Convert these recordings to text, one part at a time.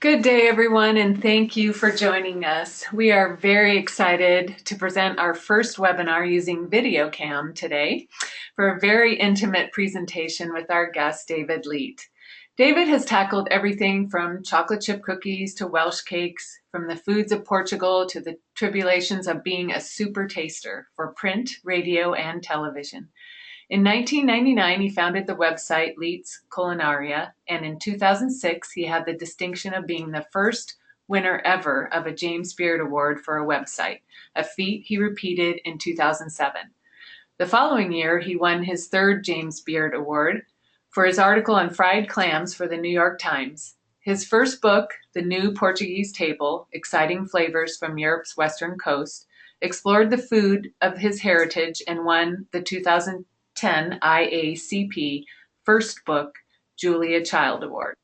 Good day, everyone, and thank you for joining us. We are very excited to present our first webinar using VideoCam today for a very intimate presentation with our guest, David Leet. David has tackled everything from chocolate chip cookies to Welsh cakes, from the foods of Portugal to the tribulations of being a super taster for print, radio, and television. In 1999, he founded the website Leet's Culinaria, and in 2006, he had the distinction of being the first winner ever of a James Beard Award for a website, a feat he repeated in 2007. The following year, he won his third James Beard Award for his article on fried clams for the New York Times. His first book, The New Portuguese Table: Exciting Flavors from Europe's Western Coast, explored the food of his heritage and won the 2010 IACP First Book Julia Child Award.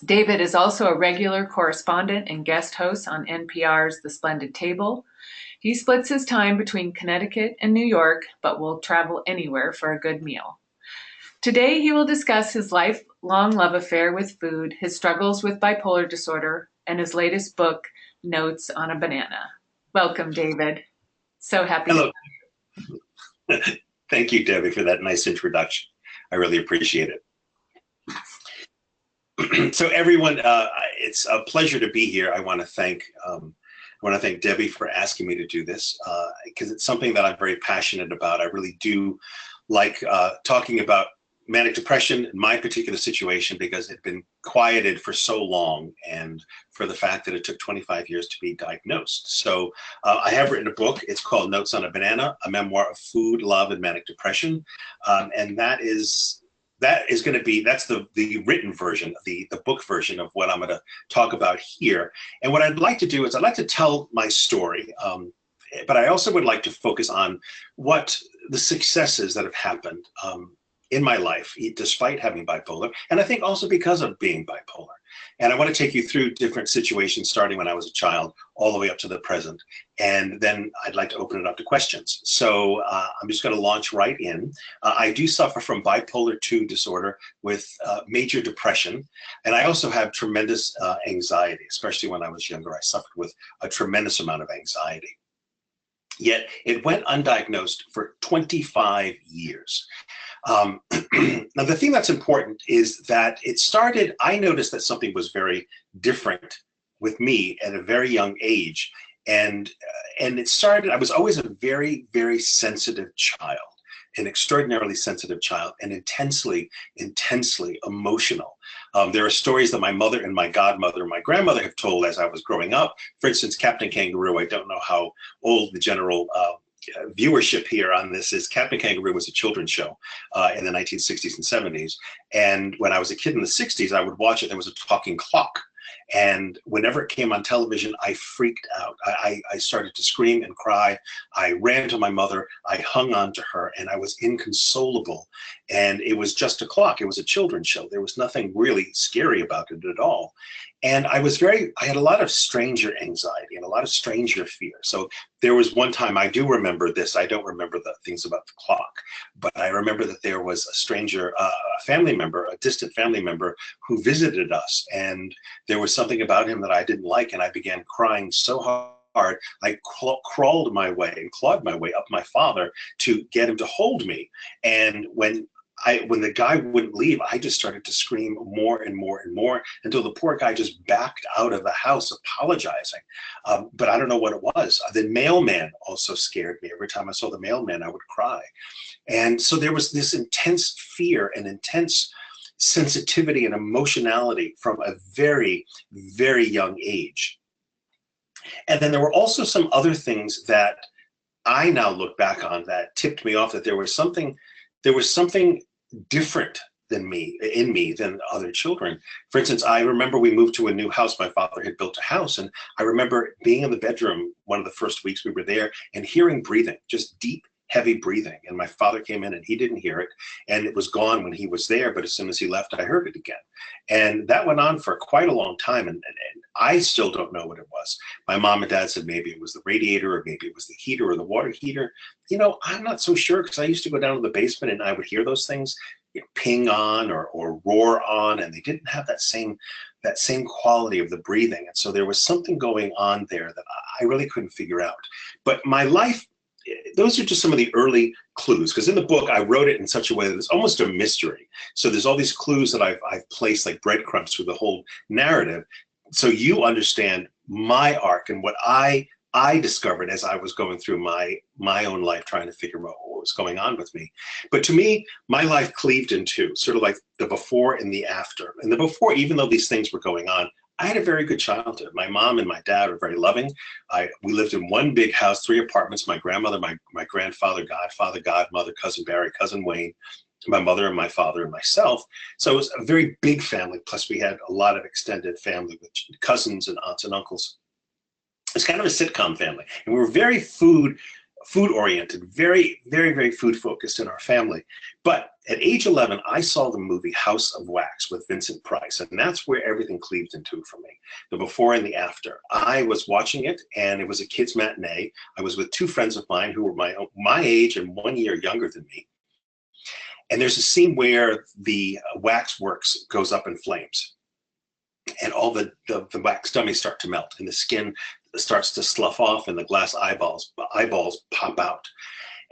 David is also a regular correspondent and guest host on NPR's The Splendid Table. He splits his time between Connecticut and New York, but will travel anywhere for a good meal. Today, he will discuss his lifelong love affair with food, his struggles with bipolar disorder, and his latest book, Notes on a Banana. Welcome, David. So happy Hello. to have you. Thank you, Debbie, for that nice introduction. I really appreciate it. So everyone, it's a pleasure to be here. I want to thank Debbie for asking me to do this because it's something that I'm very passionate about. I really do like talking about manic depression in my particular situation because it had been quieted for so long, and for the fact that it took 25 years to be diagnosed. So I have written a book. It's called Notes on a Banana, a memoir of food, love, and manic depression. And that's the written version, the book version of what I'm going to talk about here. And what I'd like to do is I'd like to tell my story, but I also would like to focus on what the successes that have happened in my life, despite having bipolar, and I think also because of being bipolar. And I want to take you through different situations, starting when I was a child, all the way up to the present. And then I'd like to open it up to questions. So I'm just going to launch right in. I do suffer from bipolar 2 disorder with major depression. And I also have tremendous anxiety, especially when I was younger. I suffered with a tremendous amount of anxiety. Yet it went undiagnosed for 25 years. Now, the thing that's important is that I noticed that something was very different with me at a very young age. And it started, I was always a very, very sensitive child, an extraordinarily sensitive child, and intensely, intensely emotional. There are stories that my mother and my godmother and my grandmother have told as I was growing up. For instance, Captain Kangaroo, I don't know how old the general viewership here on this is. Captain Kangaroo was a children's show in the 1960s and 70s. And when I was a kid in the 60s, I would watch it. There was a talking clock. And whenever it came on television, I freaked out. I started to scream and cry. I ran to my mother. I hung on to her, and I was inconsolable. And it was just a clock. It was a children's show. There was nothing really scary about it at all. And I had a lot of stranger anxiety and a lot of stranger fear. So there was one time, I do remember this. I don't remember the things about the clock, but I remember that there was a stranger, a family member, a distant family member who visited us. And there was something about him that I didn't like. And I began crying so hard. I crawled my way and clawed my way up my father to get him to hold me. And when the guy wouldn't leave, I just started to scream more and more and more until the poor guy just backed out of the house apologizing. But I don't know what it was. The mailman also scared me. Every time I saw the mailman, I would cry. And so there was this intense fear and intense sensitivity and emotionality from a very, very young age. And then there were also some other things that I now look back on that tipped me off that there was something different in me than other children. For instance, I remember we moved to a new house. My father had built a house, and I remember being in the bedroom one of the first weeks we were there and hearing breathing, just deep, heavy breathing. And my father came in and he didn't hear it, and it was gone when he was there, but as soon as he left, I heard it again. And that went on for quite a long time, and I still don't know what it was. My mom and dad said maybe it was the radiator, or maybe it was the heater or the water heater. I'm not so sure, because I used to go down to the basement and I would hear those things. ping on or roar on, and they didn't have that same quality of the breathing. And so there was something going on there that I really couldn't figure out. But my life, those are just some of the early clues, because in the book I wrote it in such a way that it's almost a mystery. So there's all these clues that I've placed like breadcrumbs through the whole narrative, so you understand my arc and what I discovered as I was going through my own life, trying to figure out what was going on with me. But to me, my life cleaved in two, sort of like the before and the after. And the before, even though these things were going on, I had a very good childhood. My mom and my dad were very loving. We lived in one big house, 3 apartments. My grandmother, my grandfather, godfather, godmother, cousin Barry, cousin Wayne, my mother and my father and myself. So it was a very big family. Plus we had a lot of extended family with cousins and aunts and uncles. It's kind of a sitcom family. And we were very food oriented, very, very, very food focused in our family. But at age 11, I saw the movie House of Wax with Vincent Price. And that's where everything cleaved into for me, the before and the after. I was watching it, and it was a kids' matinee. I was with 2 friends of mine who were my age and 1 year younger than me. And there's a scene where the wax works goes up in flames, and all the wax dummies start to melt, and the skin starts to slough off, and the glass eyeballs pop out.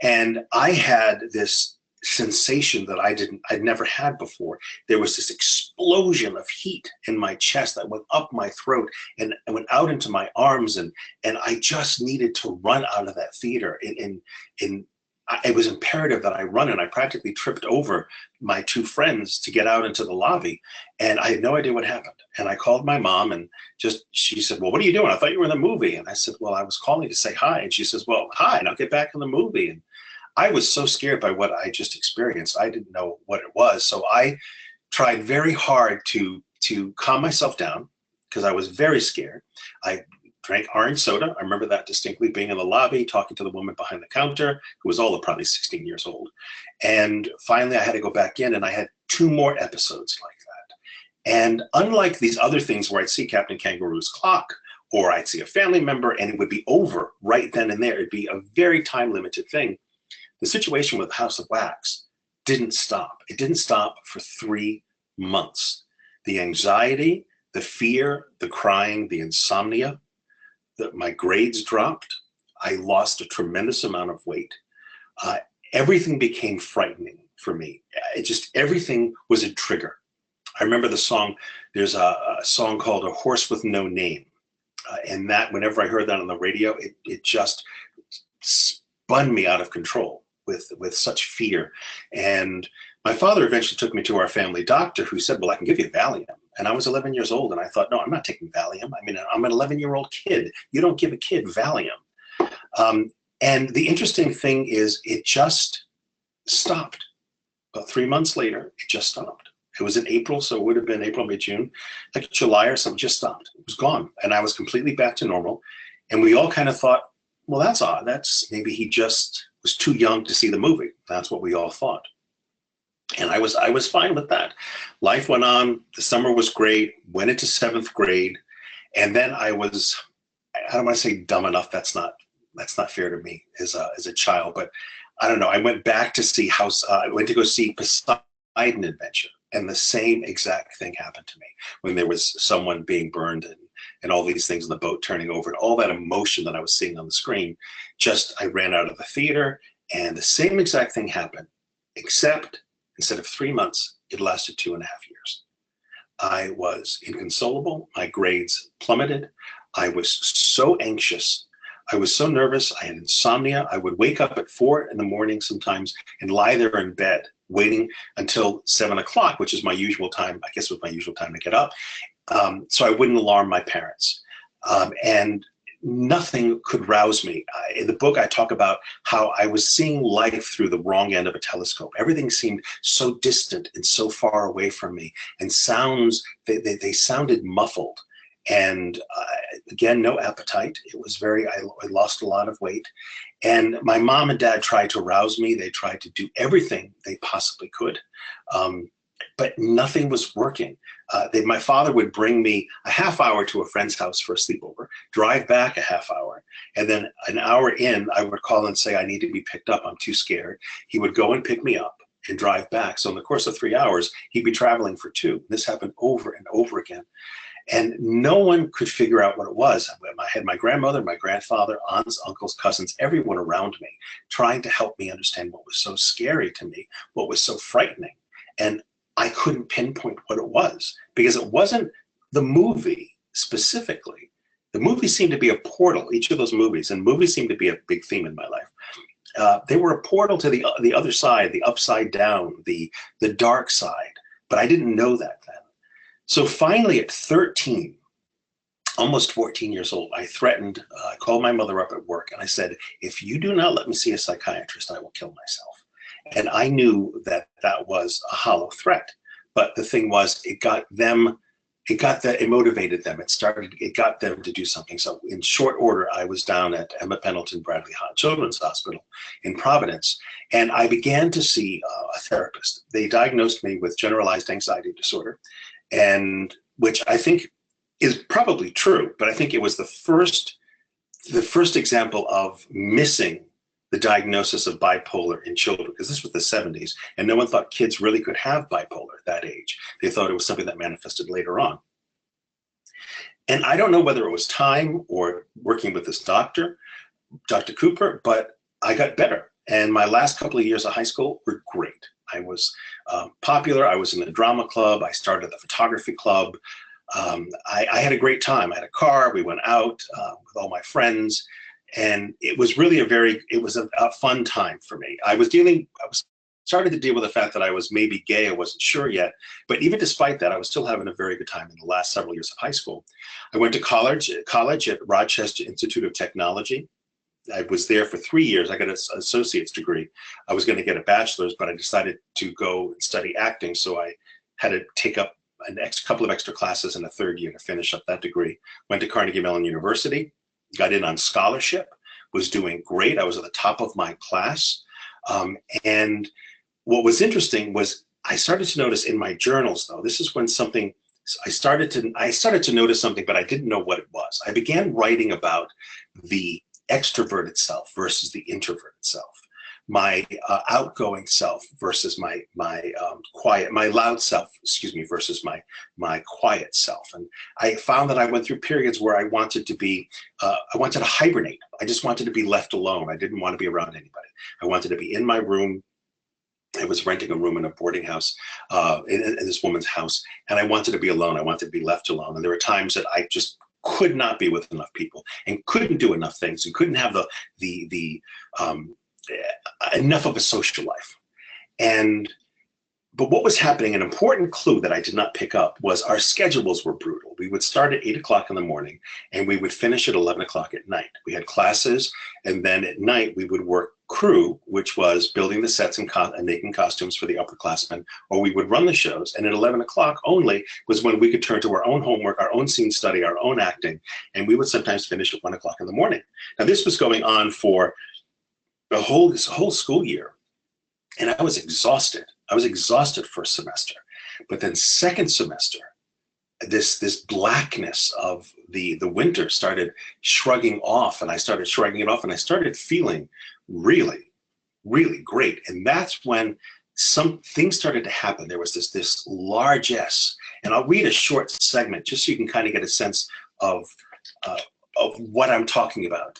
And I had this sensation that I'd never had before. There was this explosion of heat in my chest that went up my throat and went out into my arms, and I just needed to run out of that theater. It was imperative that I run, and I practically tripped over my 2 friends to get out into the lobby, and I had no idea what happened. And I called my mom, and she said, "Well, what are you doing? I thought you were in the movie." And I said, "Well, I was calling to say hi." And she says, "Well, hi, and I'll get back in the movie." And I was so scared by what I just experienced. I didn't know what it was. So I tried very hard to calm myself down, because I was very scared. I drank orange soda. I remember that distinctly, being in the lobby, talking to the woman behind the counter, who was probably 16 years old. And finally, I had to go back in, and I had 2 more episodes like that. And unlike these other things where I'd see Captain Kangaroo's clock, or I'd see a family member, and it would be over right then and there, it'd be a very time-limited thing. The situation with House of Wax didn't stop. It didn't stop for 3 months. The anxiety, the fear, the crying, the insomnia, my grades dropped. I lost a tremendous amount of weight. Everything became frightening for me. Everything was a trigger. I remember the song, there's a song called A Horse with No Name. And that, whenever I heard that on the radio, it just spun me out of control with such fear. And my father eventually took me to our family doctor, who said, "Well, I can give you Valium." And I was 11 years old, and I thought, no, I'm not taking Valium. I mean, I'm an 11-year-old kid. You don't give a kid Valium. And the interesting thing is, it just stopped. About 3 months later, it just stopped. It was in April, so it would have been April, May, June, like July or something, just stopped. It was gone. And I was completely back to normal. And we all kind of thought, well, that's odd. Maybe he just was too young to see the movie. That's what we all thought. And I was fine with that. Life went on. The summer was great. Went into 7th grade, and then I don't want to say dumb enough. That's not fair to me as a child. But I don't know. I went back to see I went to go see Poseidon Adventure, and the same exact thing happened to me when there was someone being burned and all these things in the boat turning over, and all that emotion that I was seeing on the screen. I ran out of the theater, and the same exact thing happened, except instead of 3 months, it lasted 2.5 years. I was inconsolable. My grades plummeted. I was so anxious. I was so nervous. I had insomnia. I would wake up at 4 in the morning sometimes and lie there in bed, waiting until 7 o'clock, which is my usual time. I guess was my usual time to get up. So I wouldn't alarm my parents. And nothing could rouse me. In the book, I talk about how I was seeing life through the wrong end of a telescope. Everything seemed so distant and so far away from me, and sounds, they sounded muffled. And again, no appetite. It was I lost a lot of weight. And my mom and dad tried to rouse me. They tried to do everything they possibly could. But nothing was working. My father would bring me a half hour to a friend's house for a sleepover, drive back a half hour, and then an hour in, I would call and say, "I need to be picked up. I'm too scared." He would go and pick me up, and drive back. So in the course of 3 hours, he'd be traveling for 2. This happened over and over again. And no one could figure out what it was. I had my grandmother, my grandfather, aunts, uncles, cousins, everyone around me trying to help me understand what was so scary to me, what was so frightening. And I couldn't pinpoint what it was, because it wasn't the movie specifically. The movie seemed to be a portal, each of those movies, and movies seemed to be a big theme in my life. They were a portal to the other side, the upside down, the dark side, but I didn't know that then. So finally at 13, almost 14 years old, I threatened, I called my mother up at work and I said, if you do not let me see a psychiatrist, I will kill myself. And I knew that that was a hollow threat. But the thing was, it motivated them. It got them to do something. So in short order, I was down at Emma Pendleton Bradley Children's Hospital in Providence, and I began to see a therapist. They diagnosed me with generalized anxiety disorder, and which I think is probably true, but I think it was the first example of missing the diagnosis of bipolar in children, because this was the 70s, and no one thought kids really could have bipolar at that age. They thought it was something that manifested later on. And I don't know whether it was time or working with this doctor, Dr. Cooper, but I got better. And my last couple of years of high school were great. I was popular. I was in the drama club. I started the photography club. I had a great time. I had a car. We went out with all my friends. And it was really a fun time for me. I was starting to deal with the fact that I was maybe gay. I wasn't sure yet. But even despite that, I was still having a very good time in the last several years of high school. I went to college at Rochester Institute of Technology. I was there for 3 years. I got an associate's degree. I was going to get a bachelor's, but I decided to go and study acting. So I had to take up couple of extra classes in the third year to finish up that degree. Went to Carnegie Mellon University. Got in on scholarship, was doing great. I was at the top of my class. And what was interesting was I started to notice in my journals, though, this is when I started to notice something, but I didn't know what it was. I began writing about the extroverted self versus the introverted self, my outgoing self versus my loud self, versus my quiet self. And I found that I went through periods where I wanted to hibernate. I just wanted to be left alone. I didn't want to be around anybody. I wanted to be in my room. I was renting a room in a boarding house, in this woman's house, and I wanted to be alone. I wanted to be left alone. And there were times that I just could not be with enough people and couldn't do enough things and couldn't have enough of a social life. But what was happening, an important clue that I did not pick up, was our schedules were brutal. We would start at 8 o'clock in the morning and we would finish at 11 o'clock at night. We had classes, and then at night we would work crew, which was building the sets and making costumes for the upperclassmen, or we would run the shows. And at 11 o'clock only was when we could turn to our own homework, our own scene study, our own acting, and we would sometimes finish at 1 o'clock in the morning. Now this was going on for the whole school year, and I was exhausted. I was exhausted first semester, but then second semester, this blackness of the winter started shrugging off, and I started shrugging it off, and I started feeling really, really great. And that's when some things started to happen. There was this largesse, and I'll read a short segment just so you can kind of get a sense of what I'm talking about.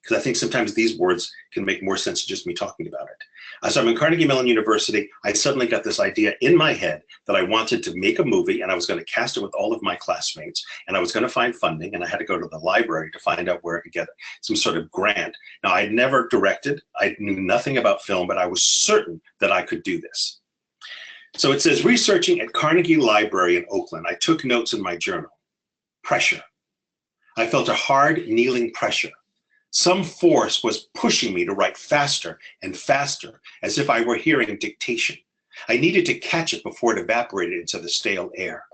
Because I think sometimes these words can make more sense than just me talking about it. So I'm in Carnegie Mellon University. I suddenly got this idea in my head that I wanted to make a movie, and I was going to cast it with all of my classmates, and I was going to find funding, and I had to go to the library to find out where I could get some sort of grant. Now, I'd never directed. I knew nothing about film, but I was certain that I could do this. So it says, researching at Carnegie Library in Oakland, I took notes in my journal. Pressure. I felt a hard, kneeling pressure. Some force was pushing me to write faster and faster, as if I were hearing dictation. I needed to catch it before it evaporated into the stale air.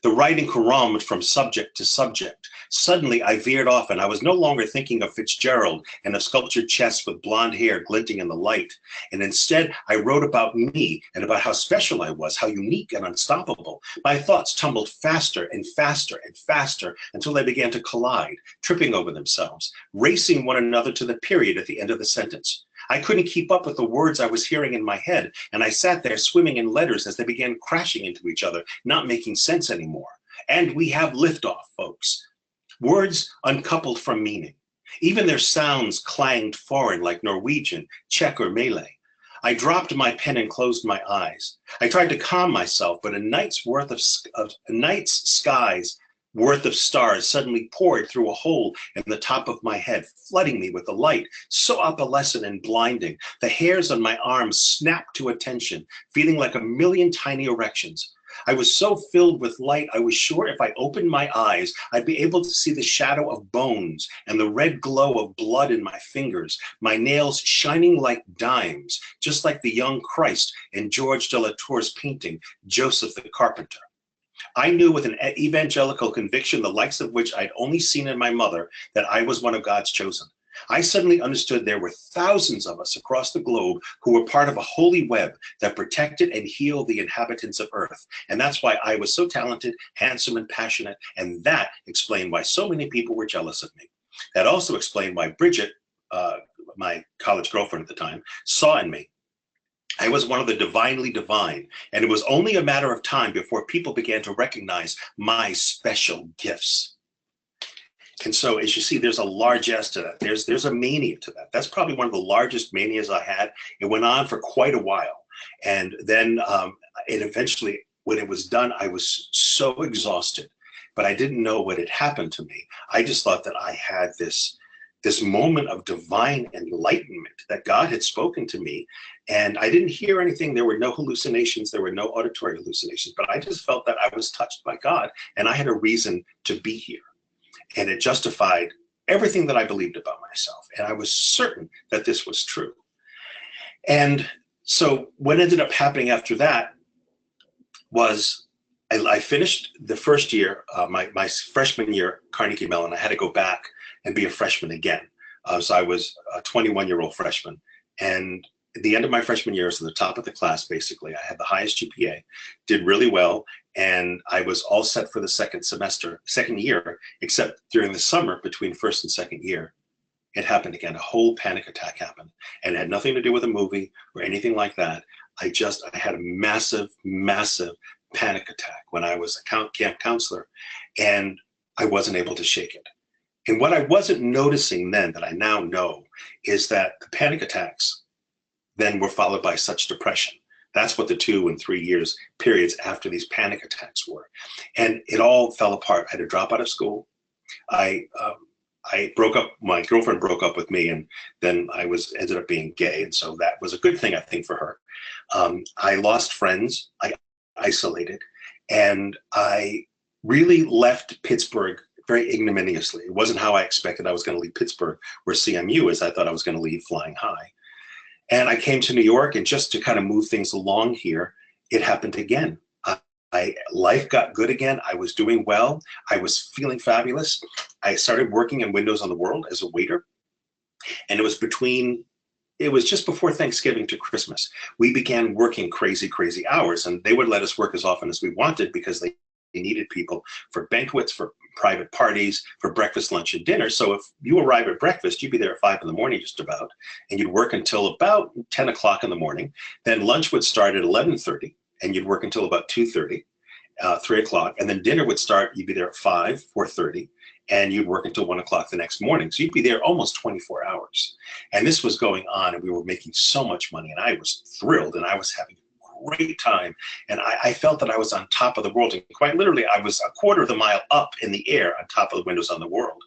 The writing caromed from subject to subject. Suddenly, I veered off, and I was no longer thinking of Fitzgerald and a sculptured chest with blonde hair glinting in the light. And instead, I wrote about me and about how special I was, how unique and unstoppable. My thoughts tumbled faster and faster and faster until they began to collide, tripping over themselves, racing one another to the period at the end of the sentence. I couldn't keep up with the words I was hearing in my head, and I sat there swimming in letters as they began crashing into each other, not making sense anymore. And we have liftoff, folks. Words uncoupled from meaning. Even their sounds clanged foreign like Norwegian, Czech, or Malay. I dropped my pen and closed my eyes. I tried to calm myself, but a night's skies worth of stars suddenly poured through a hole in the top of my head, flooding me with a light so opalescent and blinding. The hairs on my arms snapped to attention, feeling like a million tiny erections. I was so filled with light, I was sure if I opened my eyes, I'd be able to see the shadow of bones and the red glow of blood in my fingers, my nails shining like dimes, just like the young Christ in George de la Tour's painting, Joseph the Carpenter. I knew with an evangelical conviction, the likes of which I'd only seen in my mother, that I was one of God's chosen. I suddenly understood there were thousands of us across the globe who were part of a holy web that protected and healed the inhabitants of Earth. And that's why I was so talented, handsome, and passionate. And that explained why so many people were jealous of me. That also explained why Bridget, my college girlfriend at the time, saw in me. I was one of the divinely divine, and it was only a matter of time before people began to recognize my special gifts. And so, as you see, there's a largesse to that. There's a mania to that. That's probably one of the largest manias I had. It went on for quite a while. And then it eventually, when it was done, I was so exhausted, but I didn't know what had happened to me. I just thought that I had this moment of divine enlightenment, that God had spoken to me, and I didn't hear anything. There were no hallucinations. There were no auditory hallucinations, but I just felt that I was touched by God, and I had a reason to be here. And it justified everything that I believed about myself. And I was certain that this was true. And so what ended up happening after that was I finished the first year, my freshman year, Carnegie Mellon. I had to go back and be a freshman again. So I was a 21-year-old freshman. And at the end of my freshman year, so the top of the class, basically, I had the highest GPA, did really well. And I was all set for the second year, except during the summer between first and second year, it happened again. A whole panic attack happened, and it had nothing to do with a movie or anything like that. I had a massive, massive panic attack when I was a camp counselor, and I wasn't able to shake it. And what I wasn't noticing then that I now know is that the panic attacks then were followed by such depression. That's what the 2 and 3 years periods after these panic attacks were. And it all fell apart. I had to drop out of school. I broke up, my girlfriend broke up with me, and then I ended up being gay. And so that was a good thing, I think, for her. I lost friends, I isolated, and I really left Pittsburgh very ignominiously. It wasn't how I expected I was going to leave Pittsburgh, where CMU is. I thought I was going to leave flying high. And I came to New York, and just to kind of move things along here, it happened again. Life got good again. I was doing well. I was feeling fabulous. I started working in Windows on the World as a waiter. And it was just before Thanksgiving to Christmas. We began working crazy, crazy hours, and they would let us work as often as we wanted because they needed people for banquets, for private parties, for breakfast, lunch, and dinner. So if you arrive at breakfast, you'd be there at 5 in the morning just about, and you'd work until about 10 o'clock in the morning. Then lunch would start at 11:30, and you'd work until about 2:30, 3 o'clock. And then dinner would start, you'd be there at 5, 4:30, and you'd work until 1 o'clock the next morning. So you'd be there almost 24 hours. And this was going on, and we were making so much money, and I was thrilled, and I was having great time, and I felt that I was on top of the world, and quite literally I was a quarter of a mile up in the air on top of the Windows on the World.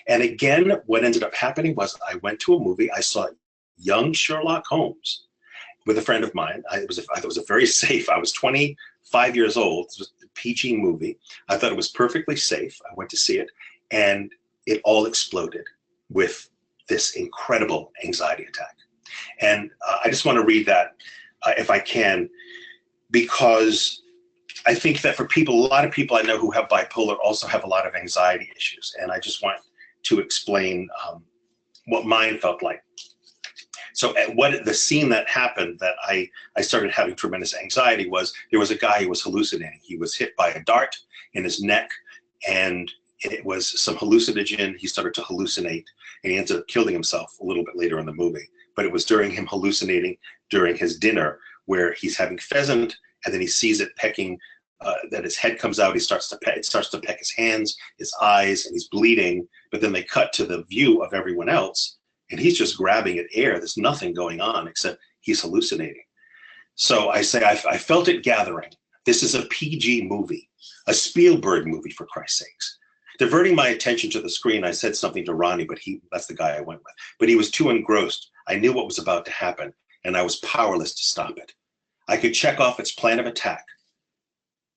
And again, what ended up happening was I went to a movie. I saw young Sherlock Holmes with a friend of mine. I thought it was a very safe. I was 25 years old. It was a PG movie. I thought it was perfectly safe. I went to see it, and it all exploded with this incredible anxiety attack. And I just want to read that if I can, because I think that for people, a lot of people I know who have bipolar also have a lot of anxiety issues. And I just want to explain what mine felt like. So what the scene that happened that I started having tremendous anxiety was, there was a guy who was hallucinating. He was hit by a dart in his neck, and it was some hallucinogen. He started to hallucinate, and he ended up killing himself a little bit later in the movie. But it was during him hallucinating during his dinner where he's having pheasant, and then he sees it pecking, that his head comes out. He starts to peck, it starts to peck his hands, his eyes, and he's bleeding. But then they cut to the view of everyone else, and he's just grabbing at air. There's nothing going on except he's hallucinating. So I say, I felt it gathering. This is a PG movie, a Spielberg movie, for Christ's sakes. Diverting my attention to the screen, I said something to Ronnie, but that's the guy I went with. But he was too engrossed. I knew what was about to happen, and I was powerless to stop it. I could check off its plan of attack.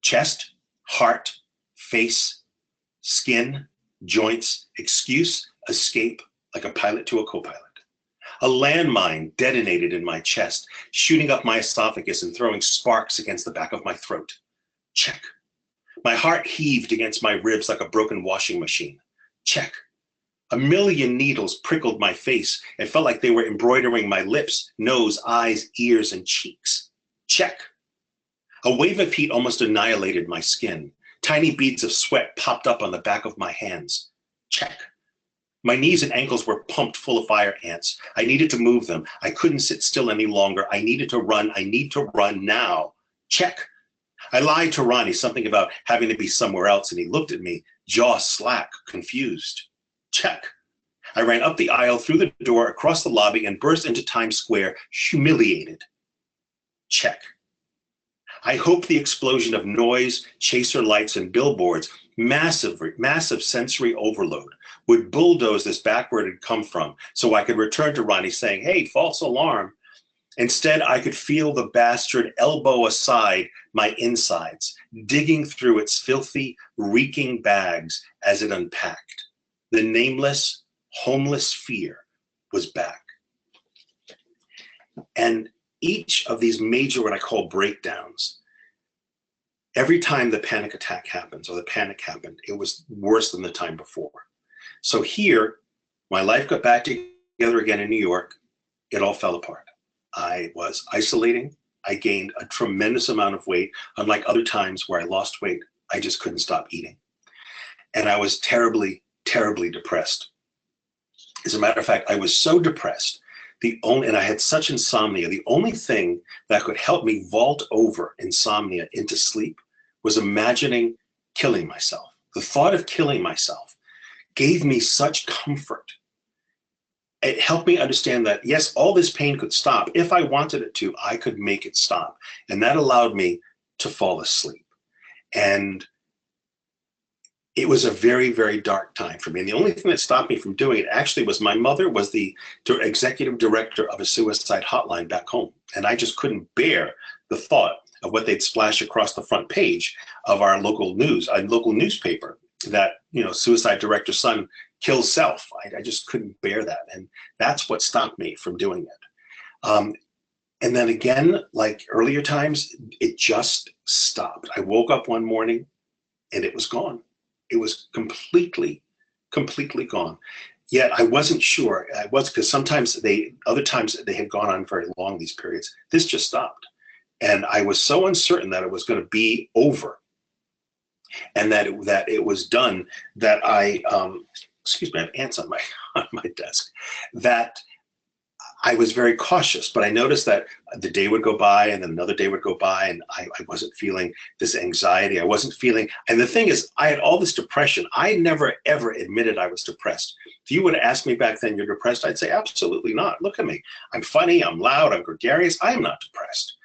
Chest, heart, face, skin, joints, excuse, escape, like a pilot to a co-pilot. A landmine detonated in my chest, shooting up my esophagus and throwing sparks against the back of my throat. Check. My heart heaved against my ribs like a broken washing machine. Check. A million needles prickled my face and felt like they were embroidering my lips, nose, eyes, ears, and cheeks. Check. A wave of heat almost annihilated my skin. Tiny beads of sweat popped up on the back of my hands. Check. My knees and ankles were pumped full of fire ants. I needed to move them. I couldn't sit still any longer. I needed to run. I need to run now. Check. I lied to Ronnie something about having to be somewhere else, and he looked at me, jaw slack, confused. Check. I ran up the aisle, through the door, across the lobby, and burst into Times Square, humiliated. Check. I hoped the explosion of noise, chaser lights, and billboards, massive sensory overload, would bulldoze this back where it had come from, so I could return to Ronnie saying, hey, false alarm. Instead, I could feel the bastard elbow aside my insides, digging through its filthy, reeking bags as it unpacked. The nameless, homeless fear was back. And each of these major, what I call breakdowns, every time the panic attack happens or the panic happened, it was worse than the time before. So here, my life got back together again in New York. It all fell apart. I was isolating. I gained a tremendous amount of weight. Unlike other times where I lost weight, I just couldn't stop eating. And I was terribly, terribly depressed. As a matter of fact, I was so depressed, and I had such insomnia, the only thing that could help me vault over insomnia into sleep was imagining killing myself. The thought of killing myself gave me such comfort. It helped me understand that, yes, all this pain could stop. If I wanted it to, I could make it stop. And that allowed me to fall asleep. And it was a very, very dark time for me. And the only thing that stopped me from doing it actually was my mother was the executive director of a suicide hotline back home. And I just couldn't bear the thought of what they'd splash across the front page of our local newspaper, that, suicide director's son kills self. I just couldn't bear that. And that's what stopped me from doing it. And then again, like earlier times, it just stopped. I woke up one morning and it was gone. It was completely gone. Yet I wasn't sure. I was, because other times they had gone on very long, these periods. This just stopped. And I was so uncertain that it was going to be over and that it was done that I, excuse me, I have ants on my desk, that I was very cautious. But I noticed that the day would go by and then another day would go by, and I wasn't feeling this anxiety. I wasn't feeling, and the thing is, I had all this depression. I never, ever admitted I was depressed. If you would have asked me back then, you're depressed, I'd say, absolutely not. Look at me. I'm funny, I'm loud, I'm gregarious. I am not depressed.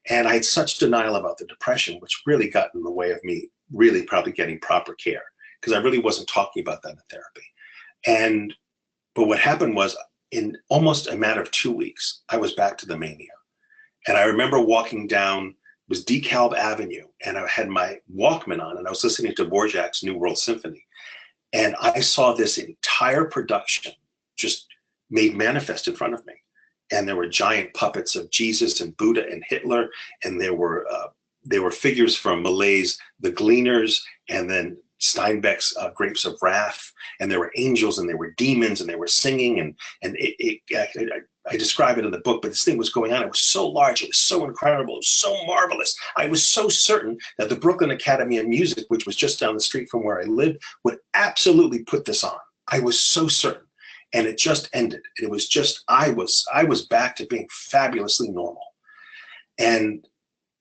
And I had such denial about the depression, which really got in the way of me really probably getting proper care, because I really wasn't talking about that in therapy. But what happened was, in almost a matter of 2 weeks, I was back to the mania. And I remember walking down, it was DeKalb Avenue, and I had my Walkman on, and I was listening to Dvorak's New World Symphony. And I saw this entire production just made manifest in front of me. And there were giant puppets of Jesus and Buddha and Hitler, and there were figures from Malays, the Gleaners, and then Steinbeck's Grapes of Wrath, and there were angels and there were demons and they were singing, and I describe it in the book, but this thing was going on. It was so large, it was so incredible, it was so marvelous. I was so certain that the Brooklyn Academy of Music, which was just down the street from where I lived, would absolutely put this on. I was so certain. And it just ended. It was just, I was back to being fabulously normal. And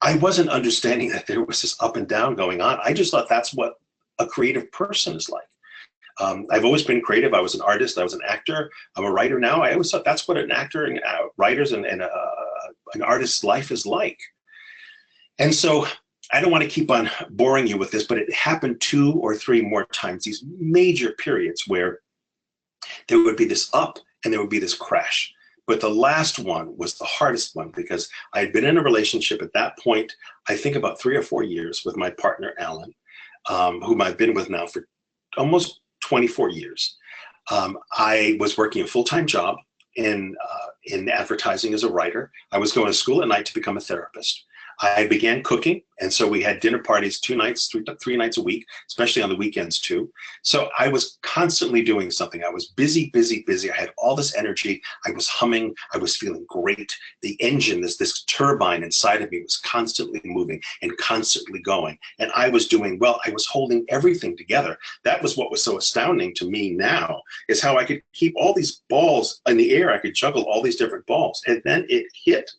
I wasn't understanding that there was this up and down going on. I just thought that's what a creative person is like. I've always been creative. I was an artist. I was an actor. I'm a writer now. I always thought that's what an actor and writers and an artist's life is like. And so I don't want to keep on boring you with this, but it happened 2 or 3 more times, these major periods where there would be this up and there would be this crash. But the last one was the hardest one because I had been in a relationship at that point, I think about 3 or 4 years with my partner, Alan, whom I've been with now for almost 24 years. I was working a full-time job in advertising as a writer. I was going to school at night to become a therapist. I began cooking, and so we had dinner parties 2 nights, three nights a week, especially on the weekends too. So I was constantly doing something. I was busy, busy, busy. I had all this energy. I was humming. I was feeling great. The engine, this turbine inside of me was constantly moving and constantly going. And I was doing well. I was holding everything together. That was what was so astounding to me now, is how I could keep all these balls in the air. I could juggle all these different balls. And then it hit.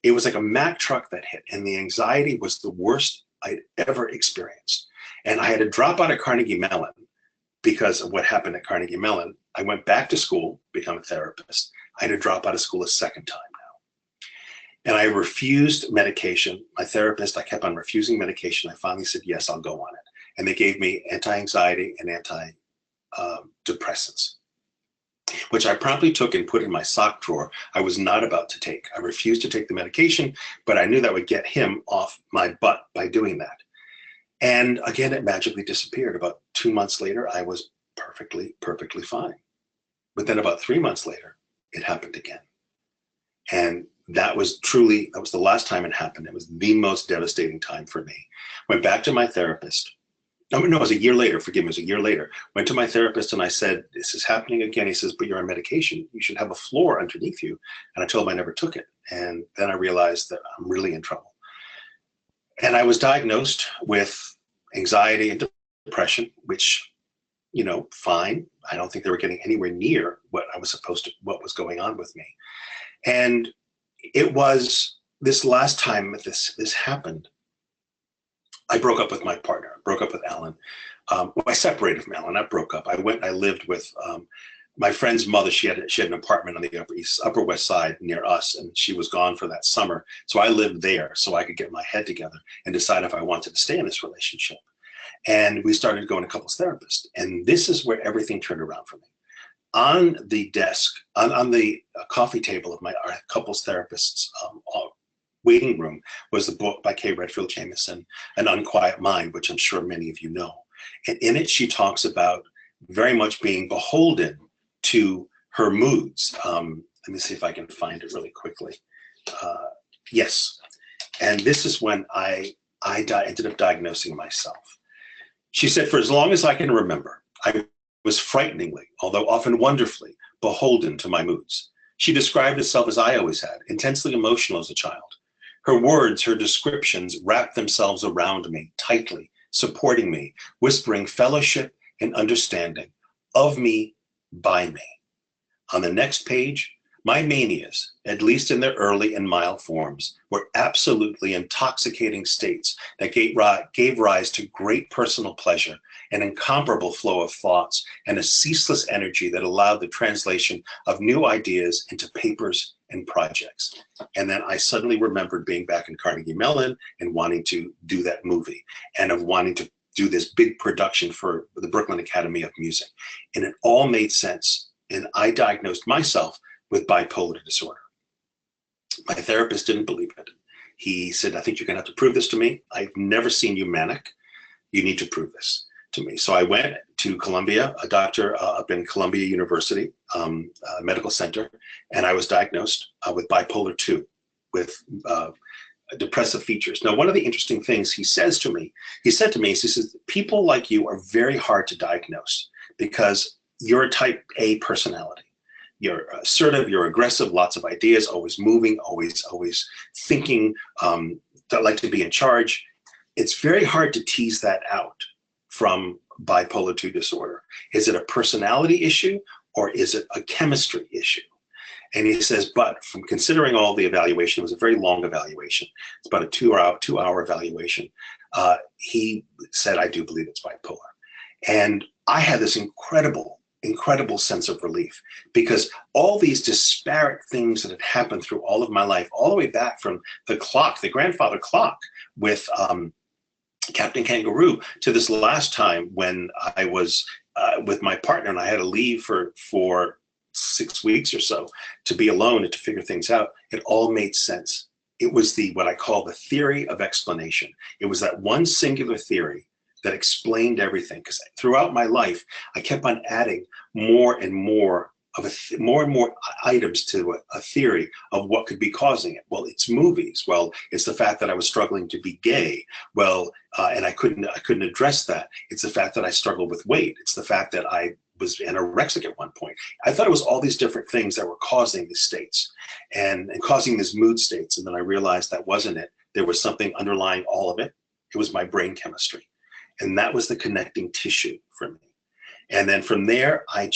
It was like a Mack truck that hit, and the anxiety was the worst I'd ever experienced. And I had to drop out of Carnegie Mellon because of what happened at Carnegie Mellon. I went back to school, become a therapist. I had to drop out of school a second time now. And I refused medication. My therapist, I kept on refusing medication. I finally said, yes, I'll go on it. And they gave me anti-anxiety and antidepressants, which I promptly took and put in my sock drawer. I was not about to take. I refused to take the medication, but I knew that would get him off my butt by doing that. And again, it magically disappeared. About 2 months later, I was perfectly fine. But then about 3 months later, it happened again. And that was the last time it happened. It was the most devastating time for me. Went back to my therapist. No, it was a year later, forgive me, it was a year later. Went to my therapist and I said, this is happening again. He says, but you're on medication. You should have a floor underneath you. And I told him I never took it. And then I realized that I'm really in trouble. And I was diagnosed with anxiety and depression, which, fine. I don't think they were getting anywhere near what was going on with me. And it was this last time that this happened. I broke up with my partner, broke up with Alan. I separated from Alan, I broke up. I went and I lived with my friend's mother. She had an apartment on the Upper West Side near us, and she was gone for that summer. So I lived there so I could get my head together and decide if I wanted to stay in this relationship. And we started going to couples therapist. And this is where everything turned around for me. On the desk, on the coffee table of our couples therapist's waiting room was the book by Kay Redfield Jamison, An Unquiet Mind, which I'm sure many of you know. And in it, she talks about very much being beholden to her moods. Let me see if I can find it really quickly. Yes. And this is when I ended up diagnosing myself. She said, for as long as I can remember, I was frighteningly, although often wonderfully, beholden to my moods. She described herself as I always had, intensely emotional as a child. Her words, her descriptions wrapped themselves around me tightly, supporting me, whispering fellowship and understanding of me, by me. On the next page, my manias, at least in their early and mild forms, were absolutely intoxicating states that gave rise to great personal pleasure, an incomparable flow of thoughts, and a ceaseless energy that allowed the translation of new ideas into papers and projects. And then I suddenly remembered being back in Carnegie Mellon and wanting to do that movie, and of wanting to do this big production for the Brooklyn Academy of Music. And it all made sense. And I diagnosed myself with bipolar disorder. My therapist didn't believe it. He said, I think you're gonna have to prove this to me. I've never seen you manic. You need to prove this to me. So I went to Columbia, a doctor up in Columbia University Medical Center, and I was diagnosed with bipolar 2, with depressive features. Now, one of the interesting things he said to me, he says, people like you are very hard to diagnose because you're a type A personality. You're assertive, you're aggressive, lots of ideas, always moving, always thinking, that like to be in charge. It's very hard to tease that out from bipolar 2 disorder. Is it a personality issue or is it a chemistry issue? And he says, but from considering all the evaluation, it was a very long evaluation. It's about a two-hour evaluation. He said, I do believe it's bipolar. And I had this incredible sense of relief because all these disparate things that had happened through all of my life, all the way back from the clock, the grandfather clock with Captain Kangaroo, to this last time when I was with my partner and I had to leave for 6 weeks or so to be alone and to figure things out. It all made sense. It was what I call the theory of explanation. It was that one singular theory that explained everything, because throughout my life, I kept on adding more and more items to a theory of what could be causing it. Well, it's movies. Well, it's the fact that I was struggling to be gay. Well, and I couldn't address that. It's the fact that I struggled with weight. It's the fact that I was anorexic at one point. I thought it was all these different things that were causing these states and causing these mood states. And then I realized that wasn't it. There was something underlying all of it. It was my brain chemistry. And that was the connecting tissue for me. And then from there, I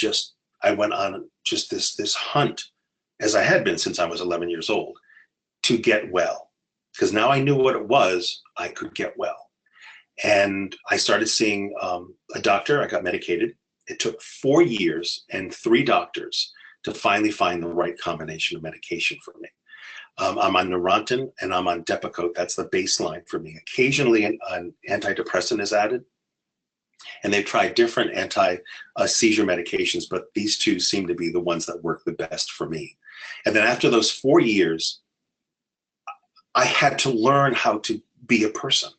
went on just this hunt, as I had been since I was 11 years old, to get well. Because now I knew what it was, I could get well. And I started seeing a doctor. I got medicated. It took 4 years and 3 doctors to finally find the right combination of medication for me. I'm on Neurontin and I'm on Depakote. That's the baseline for me. Occasionally an antidepressant is added. And they've tried different anti-seizure medications, but these two seem to be the ones that work the best for me. And then after those 4 years, I had to learn how to be a person.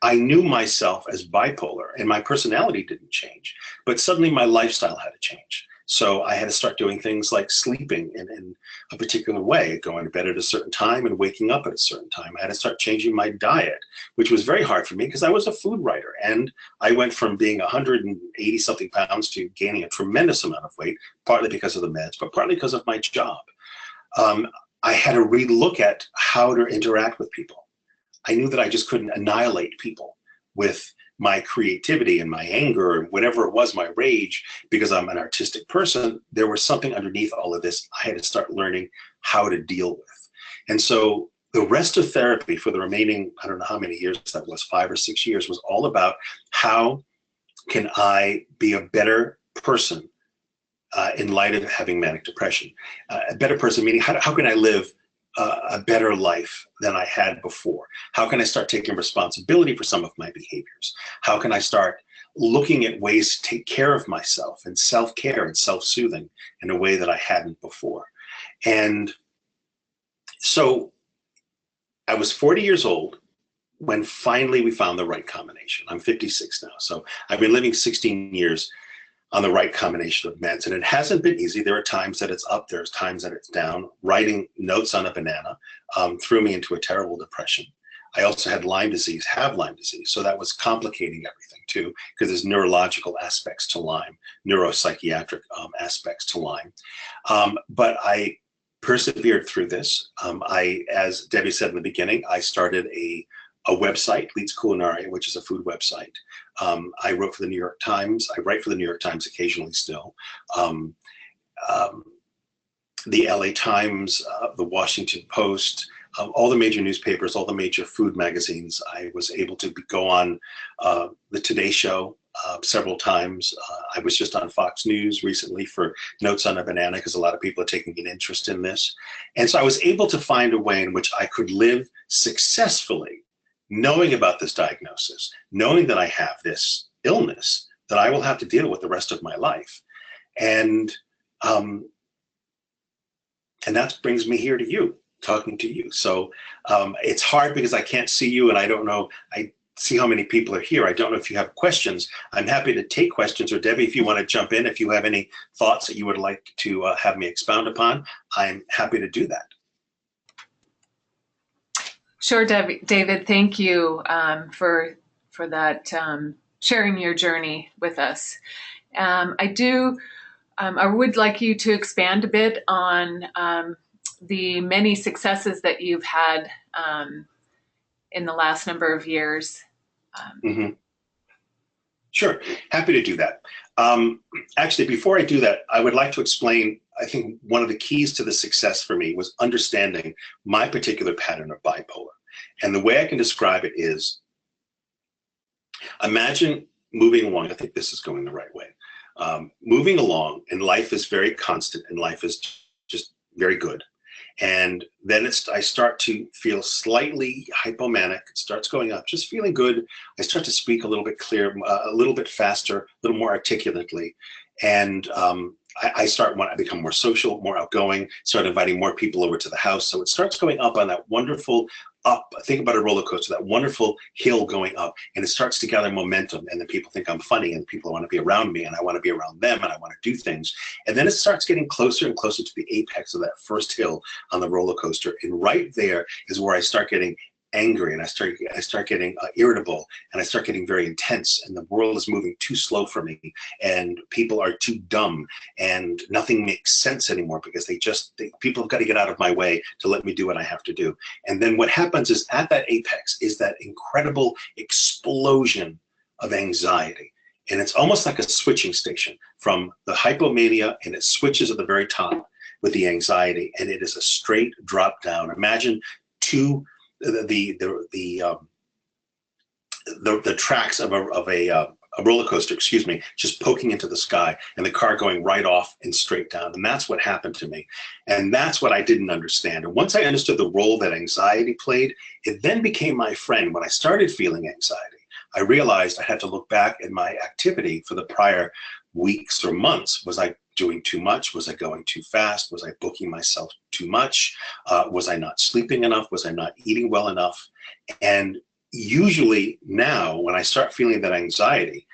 I knew myself as bipolar and my personality didn't change, but suddenly my lifestyle had to change. So I had to start doing things like sleeping in a particular way, going to bed at a certain time and waking up at a certain time. I had to start changing my diet, which was very hard for me because I was a food writer. And I went from being 180 something pounds to gaining a tremendous amount of weight, partly because of the meds, but partly because of my job. I had to relook at how to interact with people. I knew that I just couldn't annihilate people with my creativity and my anger and whatever it was, my rage, because I'm an artistic person. There was something underneath all of this I had to start learning how to deal with. And so the rest of therapy for the remaining, I don't know how many years that was, 5 or 6 years, was all about how can I be a better person in light of having manic depression. A better person meaning how can I live a better life than I had before? How can I start taking responsibility for some of my behaviors? How can I start looking at ways to take care of myself and self-care and self-soothing in a way that I hadn't before? And so I was 40 years old when finally we found the right combination. I'm 56 now, so I've been living 16 years on the right combination of meds. And it hasn't been easy. There are times that it's up, there's times that it's down. Writing notes on a banana threw me into a terrible depression. I also had Lyme disease, so that was complicating everything too, because there's neurological aspects to Lyme, neuropsychiatric aspects to Lyme. But I persevered through this. As Debbie said in the beginning, I started a website, Leets Culinaria, which is a food website. I wrote for the New York Times. I write for the New York Times occasionally still. The LA Times, the Washington Post, all the major newspapers, all the major food magazines. I was able to go on the Today Show several times. I was just on Fox News recently for Notes on a Banana because a lot of people are taking an interest in this. And so I was able to find a way in which I could live successfully, knowing about this diagnosis, knowing that I have this illness that I will have to deal with the rest of my life. And that brings me here to you, talking to you. So it's hard because I can't see you and I don't know, I see how many people are here. I don't know if you have questions. I'm happy to take questions, or Debbie, if you want to jump in, if you have any thoughts that you would like to have me expound upon, I'm happy to do that. Sure, David. Thank you for that sharing your journey with us. I do. I would like you to expand a bit on the many successes that you've had in the last number of years. Hmm. Sure, happy to do that. Actually, before I do that, I would like to explain, I think one of the keys to the success for me was understanding my particular pattern of bipolar. And the way I can describe it is, imagine moving along. I think this is going the right way. Moving along, and life is very constant, and life is just very good. And then I start to feel slightly hypomanic. It starts going up, just feeling good. I start to speak a little bit clear, a little bit faster, a little more articulately. And I become more social, more outgoing, start inviting more people over to the house. So it starts going up on that wonderful up. Think about a roller coaster, that wonderful hill going up, and it starts to gather momentum. And then people think I'm funny, and people want to be around me, and I want to be around them, and I want to do things. And then it starts getting closer and closer to the apex of that first hill on the roller coaster. And right there is where I start getting angry, and I start getting irritable, and I start getting very intense, and the world is moving too slow for me, and people are too dumb, and nothing makes sense anymore because people have got to get out of my way to let me do what I have to do. And then what happens is, at that apex is that incredible explosion of anxiety. And it's almost like a switching station from the hypomania, and it switches at the very top with the anxiety, and it is a straight drop down. Imagine the tracks of a roller coaster, excuse me, just poking into the sky, and the car going right off and straight down. And that's what happened to me. And that's what I didn't understand. And once I understood the role that anxiety played, it then became my friend. When I started feeling anxiety, I realized I had to look back at my activity for the prior weeks or months. Was I doing too much? Was I going too fast? Was I booking myself too much? Was I not sleeping enough? Was I not eating well enough? And usually now, when I start feeling that anxiety,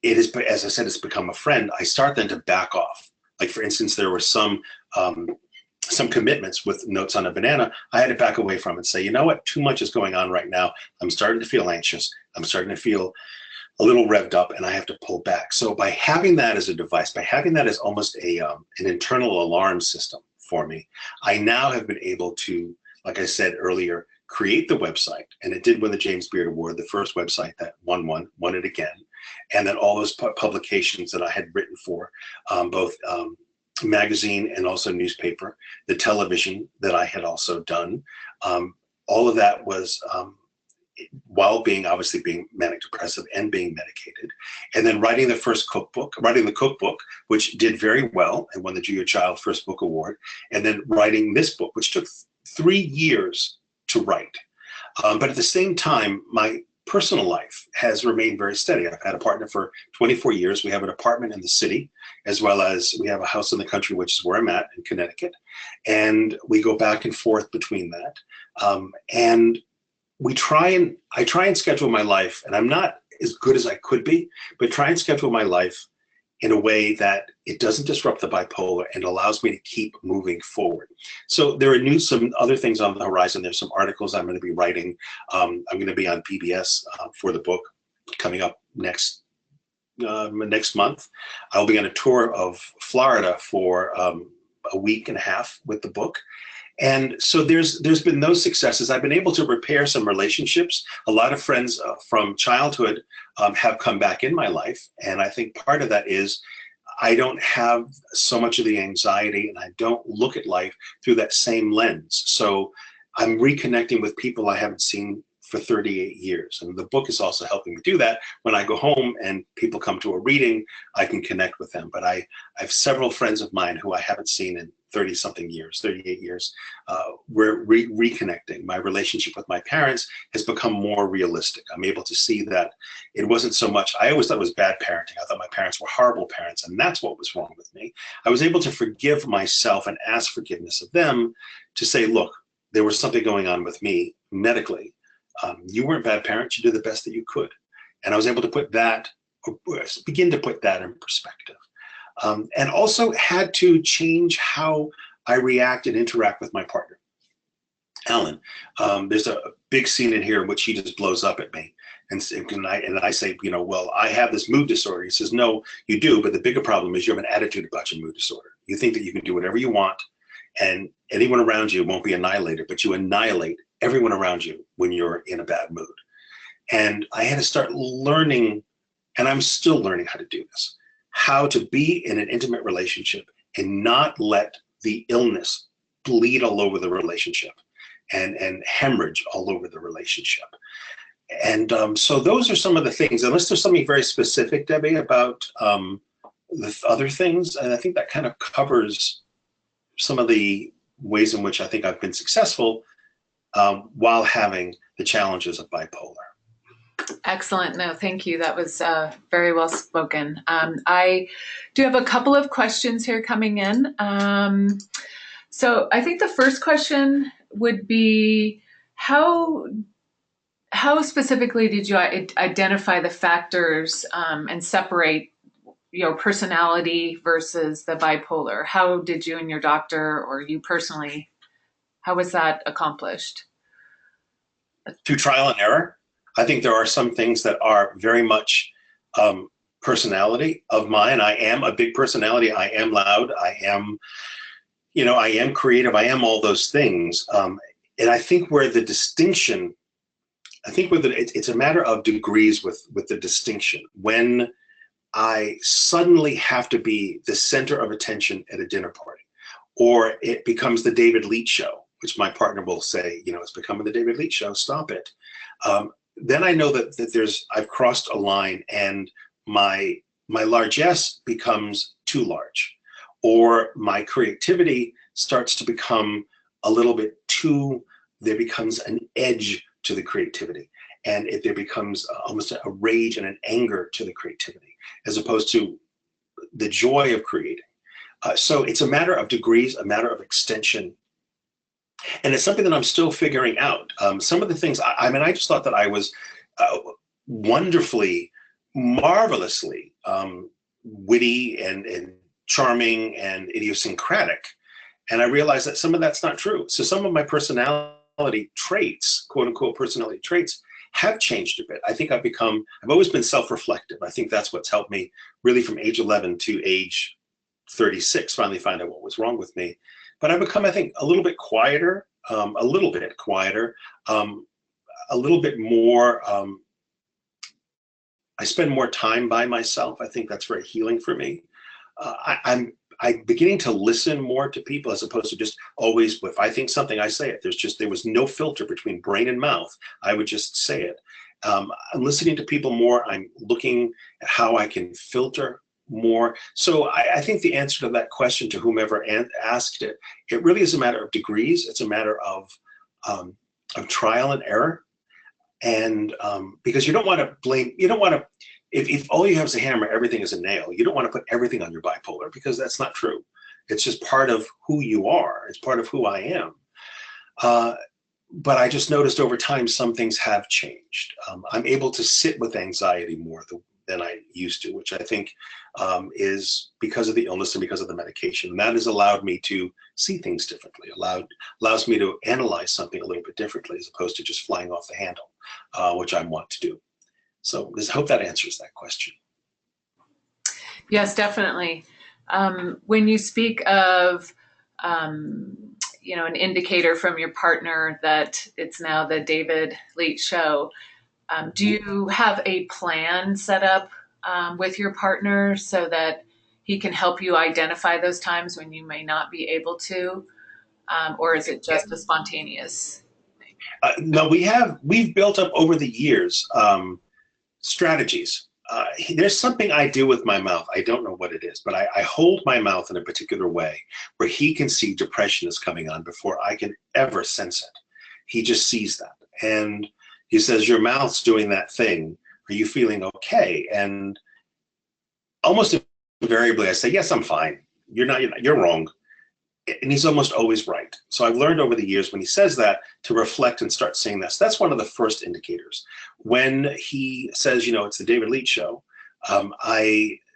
it is, as I said, it's become a friend. I start then to back off. Like, for instance, there were some commitments with Notes on a Banana I had to back away from and say, you know what, too much is going on right now. I'm starting to feel anxious. I'm starting to feel a little revved up, and I have to pull back. So by having that as a device, by having that as almost an internal alarm system for me, I now have been able to, like I said earlier, create the website. And it did win the James Beard Award, the first website that won it again. And then all those publications that I had written for, both magazine and also newspaper, the television that I had also done, all of that was while obviously being manic depressive and being medicated. And then writing the cookbook, which did very well and won the Julia Child First Book Award. And then writing this book, which took 3 years to write. But at the same time, my personal life has remained very steady. I've had a partner for 24 years. We have an apartment in the city, as well as we have a house in the country, which is where I'm at in Connecticut. And we go back and forth between that. And I try and schedule my life, and I'm not as good as I could be, but try and schedule my life in a way that it doesn't disrupt the bipolar and allows me to keep moving forward. So there are some other things on the horizon. There's some articles I'm going to be writing. I'm going to be on PBS for the book coming up next month. I'll be on a tour of Florida for a week and a half with the book. And so there's been those successes. I've been able to repair some relationships. A lot of friends from childhood have come back in my life. And I think part of that is I don't have so much of the anxiety, and I don't look at life through that same lens. So I'm reconnecting with people I haven't seen for 38 years. And the book is also helping me do that. When I go home and people come to a reading, I can connect with them. But I have several friends of mine who I haven't seen in 30-something years, 38 years. We're reconnecting. My relationship with my parents has become more realistic. I'm able to see that it wasn't so much, I always thought it was bad parenting. I thought my parents were horrible parents, and that's what was wrong with me. I was able to forgive myself and ask forgiveness of them, to say, look, there was something going on with me medically. You weren't bad parents. You did the best that you could. And I was able to begin to put that in perspective. And also had to change how I react and interact with my partner. Alan, there's a big scene in here in which he just blows up at me. And I say, well, I have this mood disorder. He says, no, you do. But the bigger problem is you have an attitude about your mood disorder. You think that you can do whatever you want and anyone around you won't be annihilated, but you annihilate everyone around you when you're in a bad mood. And I had to start learning, and I'm still learning how to do this, how to be in an intimate relationship and not let the illness bleed all over the relationship and hemorrhage all over the relationship. And so those are some of the things, unless there's something very specific, Debbie, about the other things. And I think that kind of covers some of the ways in which I think I've been successful while having the challenges of bipolar. Excellent. No, thank you. That was very well spoken. I do have a couple of questions here coming in. So I think the first question would be, how specifically did you identify the factors and separate your personality versus the bipolar? How did you and your doctor, or you personally, how was that accomplished? Through trial and error. I think there are some things that are very much personality of mine. I am a big personality. I am loud. I am creative. I am all those things. And I think where the distinction, it's a matter of degrees with the distinction. When I suddenly have to be the center of attention at a dinner party, or it becomes the David Leitch show, which my partner will say, it's becoming the David Leitch show, stop it. Then I know that I've crossed a line, and my largesse becomes too large, or my creativity starts to become a little bit there becomes an edge to the creativity, and there becomes almost a rage and an anger to the creativity, as opposed to the joy of creating. So it's a matter of degrees, a matter of extension. And it's something that I'm still figuring out. Some of the things, I just thought that I was wonderfully, marvelously witty and charming and idiosyncratic. And I realized that some of that's not true. So some of my personality traits, quote unquote personality traits, have changed a bit. I think I've always been self-reflective. I think that's what's helped me really from age 11 to age 36, finally find out what was wrong with me. But I've become, I think, a little bit quieter, a little bit more, I spend more time by myself. I think that's very healing for me. I'm beginning to listen more to people, as opposed to just always, if I think something, I say it. There was no filter between brain and mouth. I would just say it. I'm listening to people more. I'm looking at how I can filter more. So I think the answer to that question, to whomever asked it, it really is a matter of degrees. It's a matter of trial and error. And because you don't want to blame, if all you have is a hammer, everything is a nail, you don't want to put everything on your bipolar, because that's not true. It's just part of who you are. It's part of who I am. But I just noticed over time, some things have changed. I'm able to sit with anxiety more than I used to, which I think is because of the illness and because of the medication. And that has allowed me to see things differently, allows me to analyze something a little bit differently, as opposed to just flying off the handle, which I want to do. So I hope that answers that question. Yes, definitely. When you speak of, an indicator from your partner that it's now the David Leitch show, do you have a plan set up with your partner so that he can help you identify those times when you may not be able to, or is it just a spontaneous thing? No, we've built up over the years strategies. There's something I do with my mouth. I don't know what it is, but I hold my mouth in a particular way where he can see depression is coming on before I can ever sense it. He just sees that. And he says, your mouth's doing that thing. Are you feeling okay? And almost invariably I say, yes, I'm fine. You're wrong. And he's almost always right. So I've learned over the years, when he says that, to reflect and start saying that. So that's one of the first indicators. When he says, it's the David Leitch show,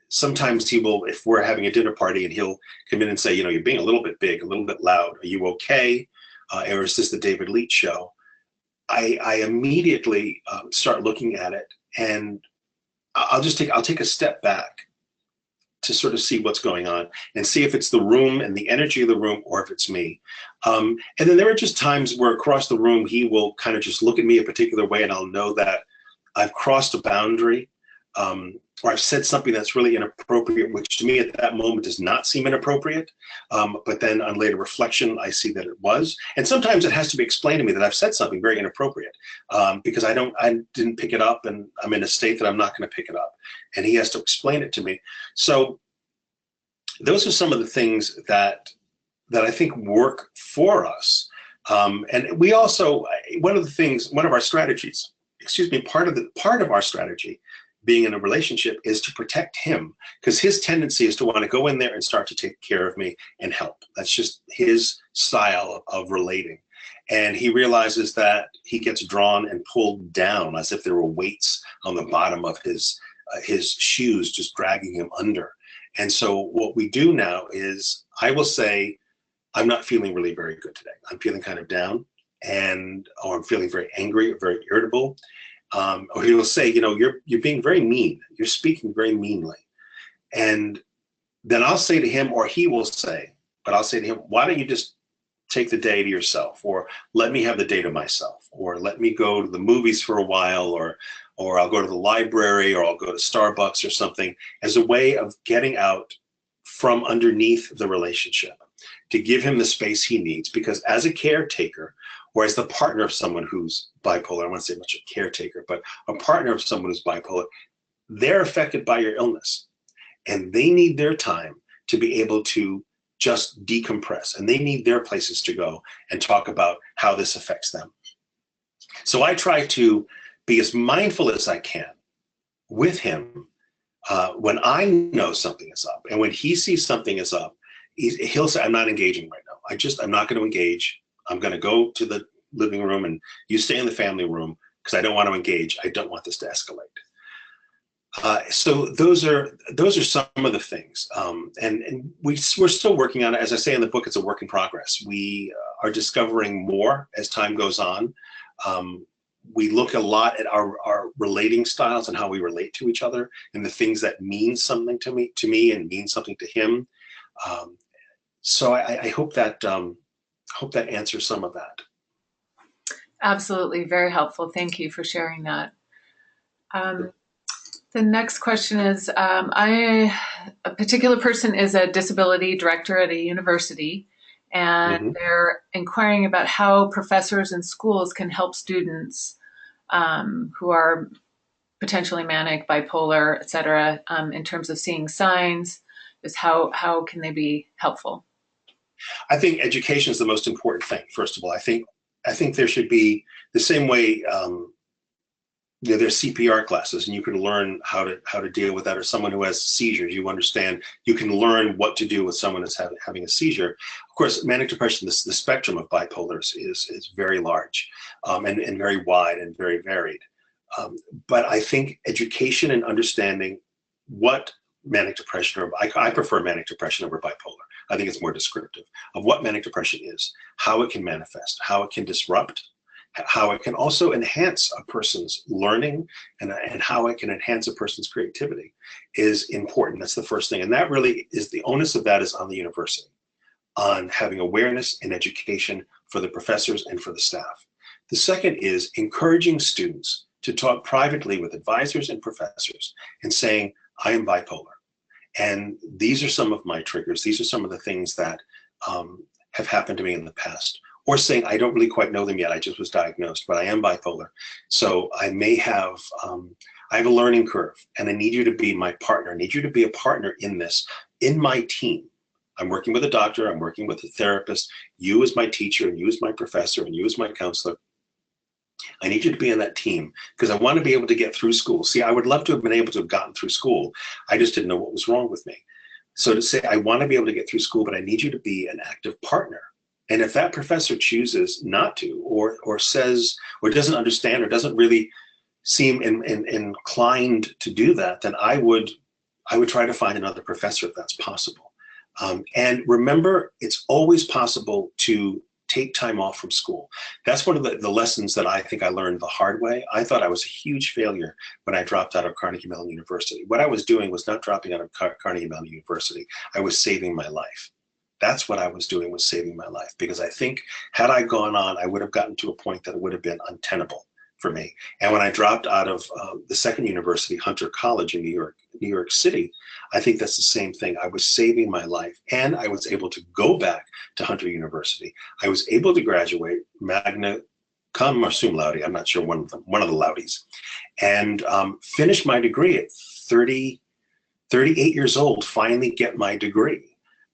sometimes he will, if we're having a dinner party, and he'll come in and say, you're being a little bit big, a little bit loud. Are you okay? or is this the David Leitch show? I immediately start looking at it, and I'll take a step back to sort of see what's going on and see if it's the room and the energy of the room or if it's me. And then there are just times where across the room, he will kind of just look at me a particular way, and I'll know that I've crossed a boundary, or I've said something that's really inappropriate, which to me at that moment does not seem inappropriate. But then on later reflection, I see that it was. And sometimes it has to be explained to me that I've said something very inappropriate, because I didn't pick it up, and I'm in a state that I'm not going to pick it up. And he has to explain it to me. So those are some of the things that I think work for us. And we also, one of our strategies, part of our strategy being in a relationship is to protect him, because his tendency is to want to go in there and start to take care of me and help. That's just his style of relating. And he realizes that he gets drawn and pulled down as if there were weights on the bottom of his shoes just dragging him under. And so what we do now is I will say, I'm not feeling really very good today. I'm feeling kind of down, or I'm feeling very angry or very irritable. Or he will say, you're being very mean. You're speaking very meanly. And then I'll say to him, or he will say, but I'll say to him, why don't you just take the day to yourself, or let me have the day to myself, or let me go to the movies for a while, or I'll go to the library, or I'll go to Starbucks or something, as a way of getting out from underneath the relationship, to give him the space he needs. Because as a caretaker, or as the partner of someone who's bipolar, I don't want to say much a caretaker, but a partner of someone who's bipolar, they're affected by your illness, and they need their time to be able to just decompress, and they need their places to go and talk about how this affects them. So I try to be as mindful as I can with him when I know something is up, and when he sees something is up, he'll say, I'm not engaging right now. I'm not going to engage. I'm going to go to the living room, and you stay in the family room, because I don't want to engage. I don't want this to escalate. So those are some of the things, and we're still working on it. As I say in the book, it's a work in progress. We are discovering more as time goes on. We look a lot at our relating styles and how we relate to each other, and the things that mean something to me and mean something to him. So I hope that answers some of that. Absolutely, very helpful. Thank you for sharing that. The next question is, a particular person is a disability director at a university, and they're inquiring about how professors and schools can help students who are potentially manic, bipolar, et cetera, in terms of seeing signs. Is how can they be helpful? I think education is the most important thing. First of all, I think there should be the same way. There's CPR classes, and you can learn how to deal with that. Or someone who has seizures, you understand, you can learn what to do with someone that's having a seizure. Of course, manic depression, the spectrum of bipolars is very large, and very wide and very varied. But I think education and understanding what manic depression, or I prefer manic depression over bipolar. I think it's more descriptive of what manic depression is, how it can manifest, how it can disrupt, how it can also enhance a person's learning, and how it can enhance a person's creativity is important. That's the first thing. And that really is, the onus of that is on the university, on having awareness and education for the professors and for the staff. The second is encouraging students to talk privately with advisors and professors and saying, I am bipolar, and these are some of my triggers. These are some of the things that have happened to me in the past. Or saying, I don't really quite know them yet. I just was diagnosed, but I am bipolar. So I may have, I have a learning curve, and I need you to be my partner. I need you to be a partner in this, in my team. I'm working with a doctor, I'm working with a therapist, you as my teacher, and you as my professor, and you as my counselor. I need you to be in that team, because I want to be able to get through school. See, I would love to have been able to have gotten through school. I just didn't know what was wrong with me. So to say, I want to be able to get through school, but I need you to be an active partner. And if that professor chooses not to, or says, or doesn't understand, or doesn't really seem inclined to do that, then I would try to find another professor if that's possible. And remember, it's always possible to take time off from school. That's one of the lessons that I think I learned the hard way. I thought I was a huge failure when I dropped out of Carnegie Mellon University. What I was doing was not dropping out of Carnegie Mellon University. I was saving my life. That's what I was doing, was saving my life, because I think had I gone on, I would have gotten to a point that it would have been untenable for me. And when I dropped out of the second university, Hunter College in New York City, I think that's the same thing. I was saving my life, and I was able to go back to Hunter University. I was able to graduate magna cum laude, I'm not sure one of the laudes, and finish my degree at 38 years old, finally get my degree.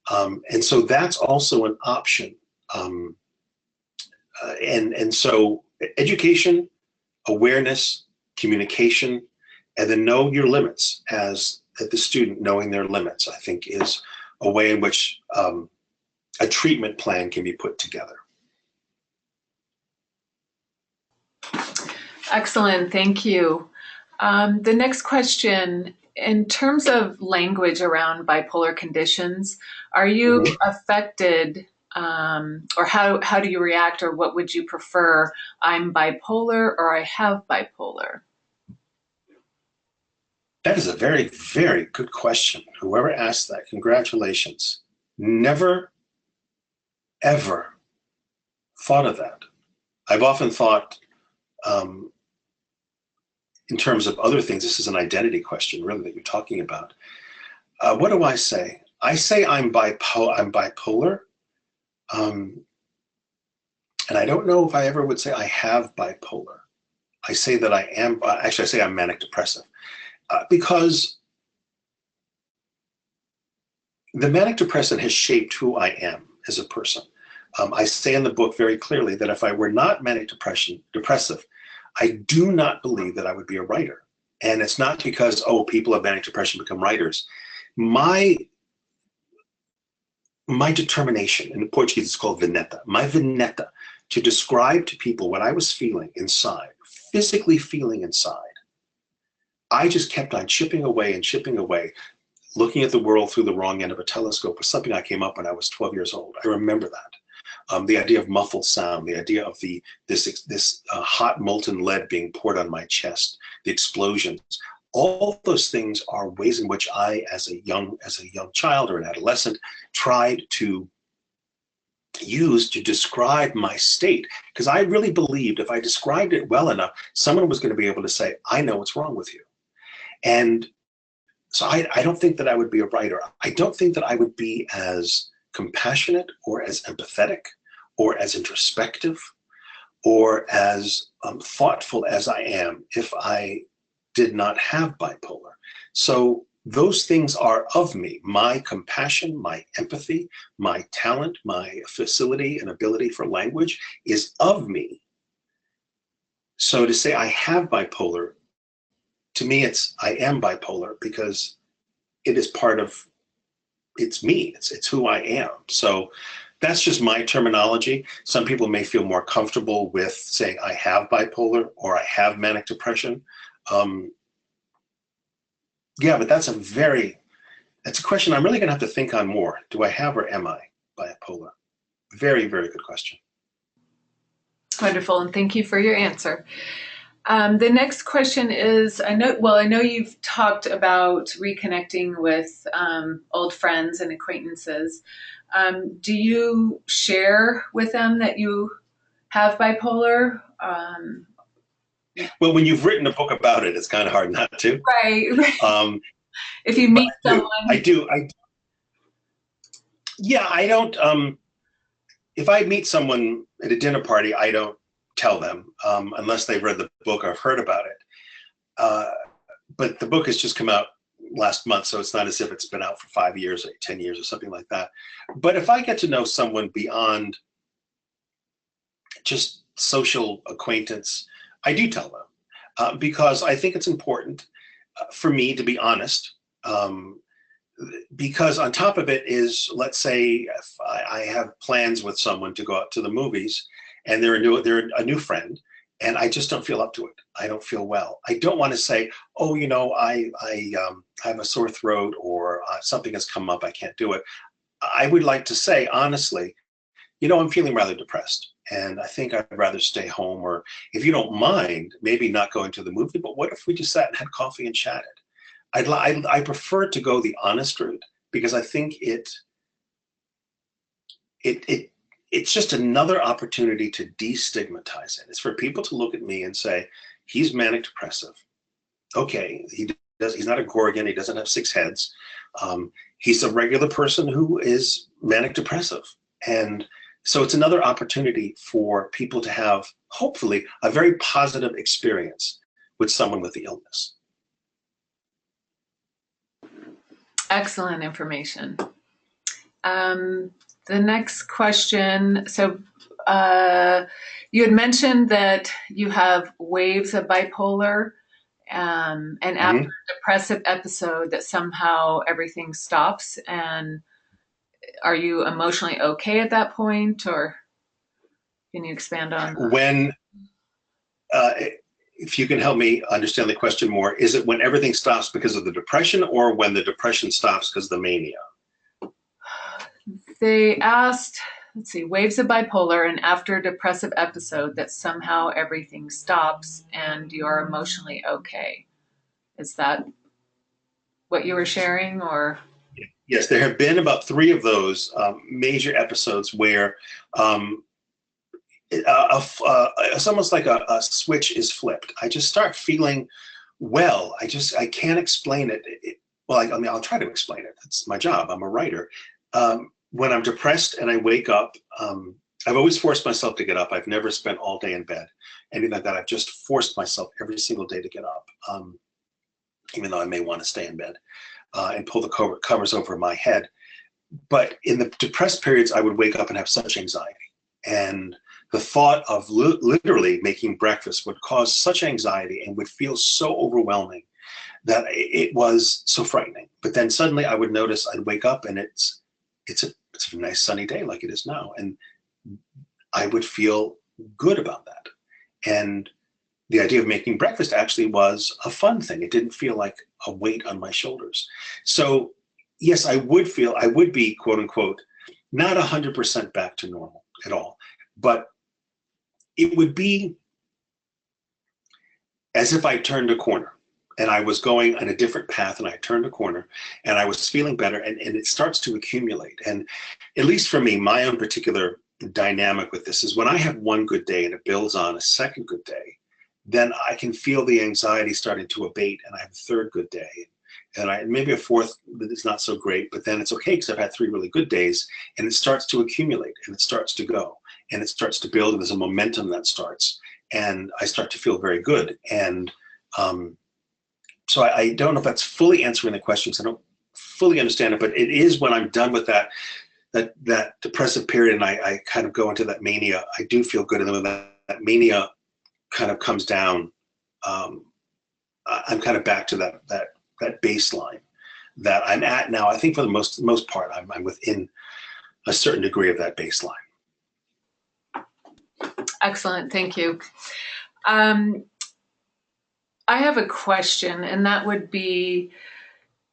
And so that's also an option. And so education, awareness, communication, and then know your limits as the student, knowing their limits, I think, is a way in which a treatment plan can be put together. Excellent, thank you. The next question, in terms of language around bipolar conditions, are you affected, or how do you react, or what would you prefer? I'm bipolar or I have bipolar? That is a very, very good question. Whoever asked that, congratulations. Never, ever thought of that. I've often thought, in terms of other things, this is an identity question, really, that you're talking about. What do I say? I say I'm bipolar. And I don't know if I ever would say I have bipolar. I say that I am, actually, I say I'm manic depressive. Because the manic depressant has shaped who I am as a person. I say in the book very clearly that if I were not manic depressive, I do not believe that I would be a writer. And it's not because, oh, people of manic depression become writers. My determination, in Portuguese it's called vineta, my vineta, to describe to people what I was feeling inside, physically feeling inside, I just kept on chipping away, looking at the world through the wrong end of a telescope, was something I came up when I was 12 years old. I remember that. The idea of muffled sound, the idea of this hot molten lead being poured on my chest, the explosions, all those things are ways in which I, as a young child or an adolescent, tried to use to describe my state, because I really believed if I described it well enough, someone was going to be able to say, I know what's wrong with you. And so I don't think that I would be a writer. I don't think that I would be as compassionate or as empathetic or as introspective or as thoughtful as I am if I did not have bipolar. So those things are of me. My compassion, my empathy, my talent, my facility and ability for language is of me. So to say I have bipolar, to me, I am bipolar because it is part of, it's me, it's who I am. So that's just my terminology. Some people may feel more comfortable with saying I have bipolar or I have manic depression. Yeah, but that's a question I'm really gonna have to think on more. Do I have or am I bipolar? Very, very good question. Wonderful, and thank you for your answer. The next question is, I know you've talked about reconnecting with old friends and acquaintances. Do you share with them that you have bipolar? Well, when you've written a book about it, it's kind of hard not to. Right. If you meet someone. I do. Yeah, I don't, if I meet someone at a dinner party, I don't tell them unless they've read the book or have heard about it. But the book has just come out last month, so it's not as if it's been out for 5 years or 10 years or something like that. But if I get to know someone beyond just social acquaintance, I do tell them because I think it's important for me to be honest. Because on top of it is, let's say if I have plans with someone to go out to the movies and they're a new friend and I just don't feel up to it. I don't feel well. I don't want to say, oh, you know, I have a sore throat or something has come up, I can't do it. I would like to say, honestly, I'm feeling rather depressed and I think I'd rather stay home, or if you don't mind, maybe not going to the movie, but what if we just sat and had coffee and chatted? I prefer to go the honest route because I think it's just another opportunity to destigmatize it. It's for people to look at me and say, he's manic depressive. Okay, he's not a Gorgon, he doesn't have six heads. He's a regular person who is manic depressive. And so it's another opportunity for people to have, hopefully, a very positive experience with someone with the illness. Excellent information. The next question. So you had mentioned that you have waves of bipolar, and after a depressive episode that somehow everything stops. And are you emotionally okay at that point, or can you expand on that? When, if you can help me understand the question more, is it when everything stops because of the depression, or when the depression stops because of the mania? They asked, let's see, waves of bipolar and after a depressive episode that somehow everything stops and you're emotionally okay. Is that what you were sharing, or? Yes, there have been about 3 of those major episodes where it's almost like a switch is flipped. I just start feeling well. I can't explain it. Well, I mean, I'll try to explain it. That's my job. I'm a writer. When I'm depressed and I wake up, I've always forced myself to get up. I've never spent all day in bed, anything like that. I've just forced myself every single day to get up, even though I may want to stay in bed and pull the covers over my head. But in the depressed periods, I would wake up and have such anxiety. And the thought of literally making breakfast would cause such anxiety and would feel so overwhelming that it was so frightening. But then suddenly I would notice, I'd wake up and it's a nice sunny day like it is now. And I would feel good about that. And the idea of making breakfast actually was a fun thing. It didn't feel like a weight on my shoulders. So yes, I would be, quote unquote, not 100% back to normal at all, but it would be as if I turned a corner and I was going on a different path and I turned a corner and I was feeling better, and it starts to accumulate. And at least for me, my own particular dynamic with this is when I have one good day and it builds on a second good day, then I can feel the anxiety starting to abate and I have a third good day. And maybe a fourth that is not so great, but then it's okay because I've had 3 really good days, and it starts to accumulate and it starts to go and it starts to build, and there's a momentum that starts, and I start to feel very good. And so I don't know if that's fully answering the question, because I don't fully understand it, but it is when I'm done with that depressive period and I kind of go into that mania, I do feel good. And then when that mania kind of comes down, I'm kind of back to that baseline that I'm at now. I think for the most part, I'm within a certain degree of that baseline. Excellent, thank you. I have a question, and that would be,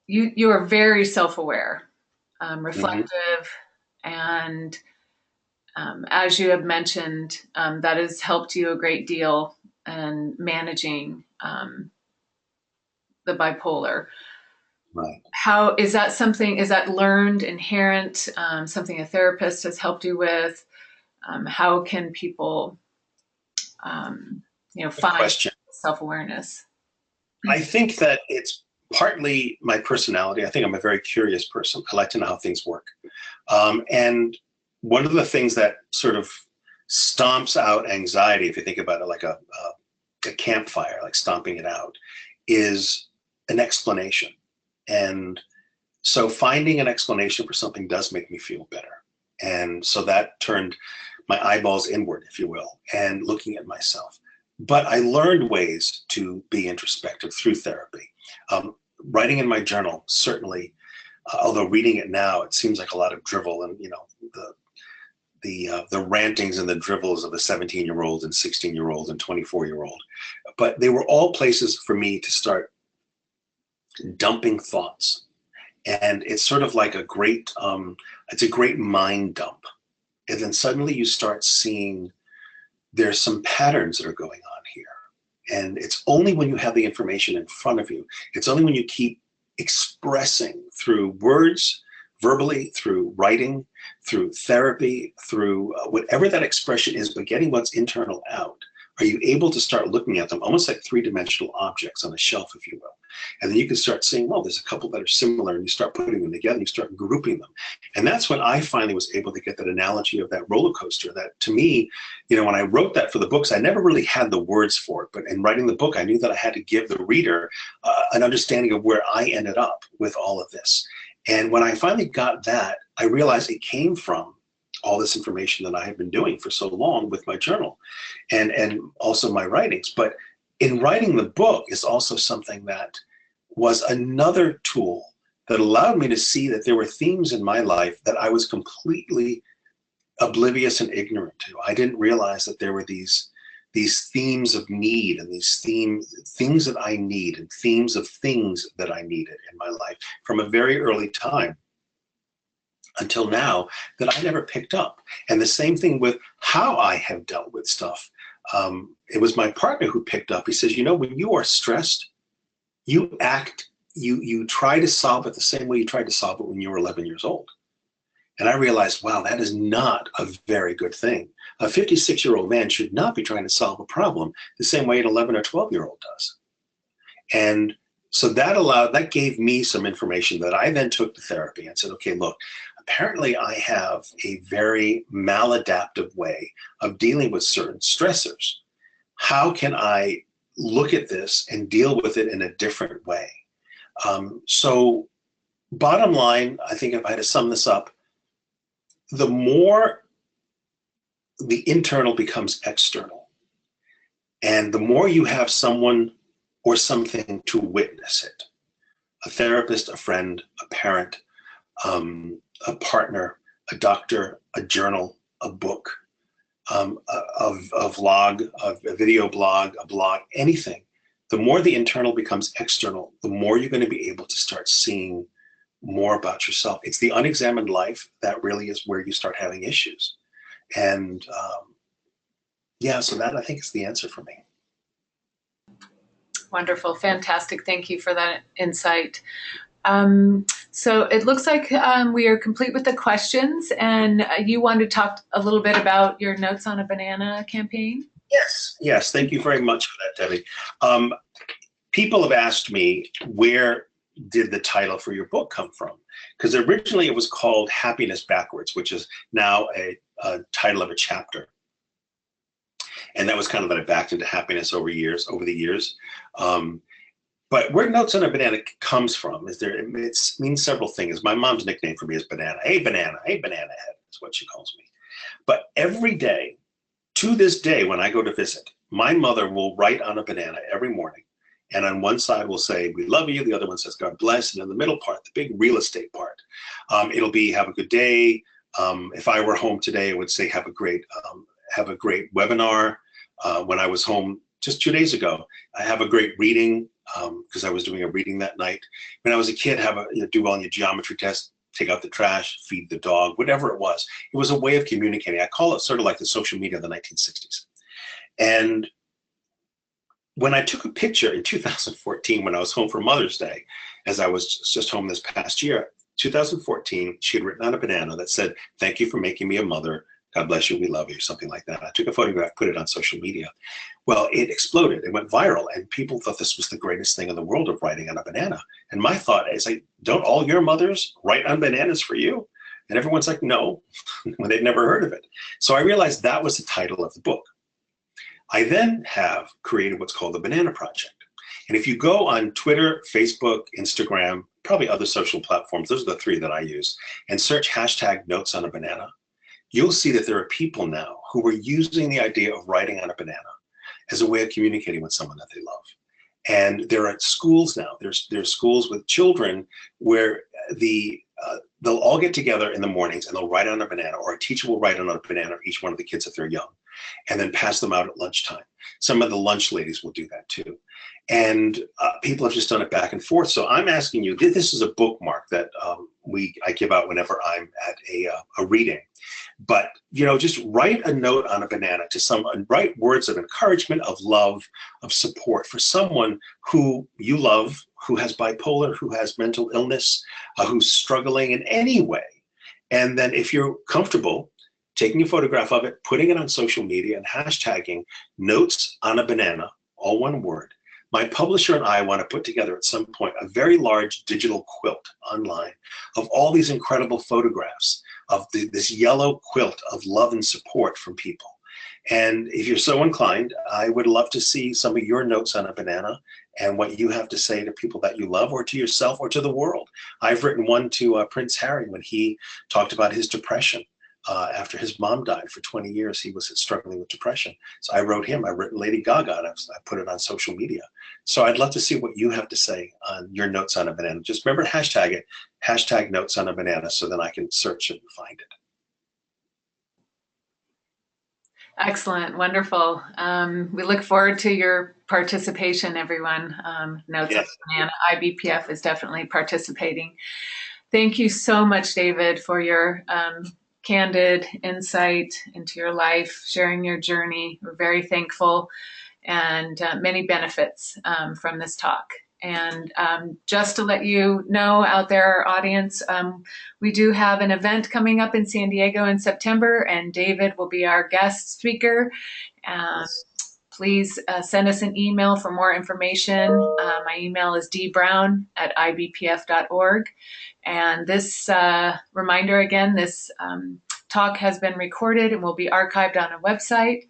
you are very self-aware, reflective, and as you have mentioned, that has helped you a great deal in managing the bipolar. Right. How is that something, is that learned, inherent, something a therapist has helped you with? How can people, find self-awareness? I think that it's partly my personality. I think I'm a very curious person. I like to know how things work. And one of the things that sort of stomps out anxiety, if you think about it like a campfire, like stomping it out, is an explanation. And so finding an explanation for something does make me feel better. And so that turned my eyeballs inward, if you will, and looking at myself. But I learned ways to be introspective through therapy. Writing in my journal, certainly, although reading it now, it seems like a lot of drivel and, the rantings and the dribbles of a 17-year-old and 16-year-old and 24-year-old. But they were all places for me to start dumping thoughts. And it's sort of like it's a great mind dump. And then suddenly you start seeing there's some patterns that are going on here. And it's only when you have the information in front of you, it's only when you keep expressing through words, verbally, through writing, through therapy, through whatever that expression is, but getting what's internal out, are you able to start looking at them almost like three-dimensional objects on a shelf, if you will. And then you can start saying, well, there's a couple that are similar, and you start putting them together, and you start grouping them. And that's when I finally was able to get that analogy of that roller coaster that, to me, you know, when I wrote that for the books, I never really had the words for it. But in writing the book, I knew that I had to give the reader an understanding of where I ended up with all of this. And when I finally got that, I realized it came from all this information that I had been doing for so long with my journal and also my writings. But in writing the book is also something that was another tool that allowed me to see that there were themes in my life that I was completely oblivious and ignorant to. I didn't realize that there were these themes of need and these things that I need and themes of things that I needed in my life from a very early time until now that I never picked up. And the same thing with how I have dealt with stuff. It was my partner who picked up. He says, you know, when you are stressed, you try to solve it the same way you tried to solve it when you were 11 years old. And I realized, wow, that is not a very good thing. A 56-year-old man should not be trying to solve a problem the same way an 11 or 12-year-old does. And so that gave me some information that I then took to therapy and said, okay, look, apparently I have a very maladaptive way of dealing with certain stressors. How can I look at this and deal with it in a different way? So bottom line, I think if I had to sum this up, the more the internal becomes external, and the more you have someone or something to witness it, a therapist, a friend, a parent, a partner, a doctor, a journal, a book, a vlog, a video blog, a blog, anything, the more the internal becomes external, the more you're going to be able to start seeing more about yourself. It's the unexamined life that really is where you start having issues. And yeah, so that I think is the answer for me. Wonderful, fantastic. Thank you for that insight. So it looks like we are complete with the questions, and you want to talk a little bit about your Notes on a Banana campaign? Yes, thank you very much for that, Debbie. People have asked me, where did the title for your book come from? Because originally it was called Happiness Backwards, which is now a title of a chapter. And that was kind of that I backed into happiness over the years. But where Notes on a Banana comes from is it means several things. My mom's nickname for me is Banana. Hey, Banana Head is what she calls me. But every day, to this day, when I go to visit, my mother will write on a banana every morning. And on one side will say, we love you. The other one says, God bless. And in the middle part, the big real estate part, it'll be, have a good day. If I were home today, it would say, have a great webinar. When I was home just 2 days ago, I have a great reading, because I was doing a reading that night. When I was a kid, do well on your geometry test, take out the trash, feed the dog, whatever it was. It was a way of communicating. I call it sort of like the social media of the 1960s. And when I took a picture in 2014, when I was home for Mother's Day, as I was just home this past year, 2014, she had written on a banana that said, thank you for making me a mother. God bless you, we love you, something like that. I took a photograph, put it on social media. Well, it exploded, it went viral, and people thought this was the greatest thing in the world of writing on a banana. And my thought is, don't all your mothers write on bananas for you? And everyone's like, no, when they'd never heard of it. So I realized that was the title of the book. I then have created what's called the Banana Project. And if you go on Twitter, Facebook, Instagram, probably other social platforms, those are the three that I use, and search hashtag Notes on a Banana, you'll see that there are people now who are using the idea of writing on a banana as a way of communicating with someone that they love. And there are schools now, there's schools with children where they'll all get together in the mornings and they'll write on a banana, or a teacher will write on a banana, each one of the kids if they're young, and then pass them out at lunchtime. Some of the lunch ladies will do that too. And people have just done it back and forth. So I'm asking you, this is a bookmark that I give out whenever I'm at a reading. But, just write a note on a banana to someone, write words of encouragement, of love, of support for someone who you love, who has bipolar, who has mental illness, who's struggling in any way. And then if you're comfortable taking a photograph of it, putting it on social media and hashtagging notes on a banana, all one word. My publisher and I want to put together at some point a very large digital quilt online of all these incredible photographs of this yellow quilt of love and support from people. And if you're so inclined, I would love to see some of your notes on a banana and what you have to say to people that you love, or to yourself, or to the world. I've written one to Prince Harry when he talked about his depression. After his mom died for 20 years, he was struggling with depression. So I wrote him. I've written Lady Gaga, and I put it on social media. So I'd love to see what you have to say on your notes on a banana. Just remember, hashtag it, hashtag notes on a banana, so then I can search it and find it. Excellent, wonderful. We look forward to your participation, everyone. Notes on Banana, IBPF is definitely participating. Thank you so much, David, for your candid insight into your life, sharing your journey. We're very thankful, and many benefits from this talk. And just to let you know out there, our audience, we do have an event coming up in San Diego in September, and David will be our guest speaker. Please send us an email for more information. My email is dbrown@ibpf.org. And this reminder again, this talk has been recorded and will be archived on a website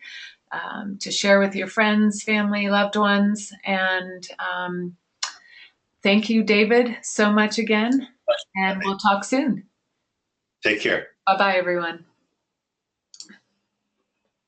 to share with your friends, family, loved ones. And thank you, David, so much again. And we'll talk soon. Take care. Bye-bye, everyone.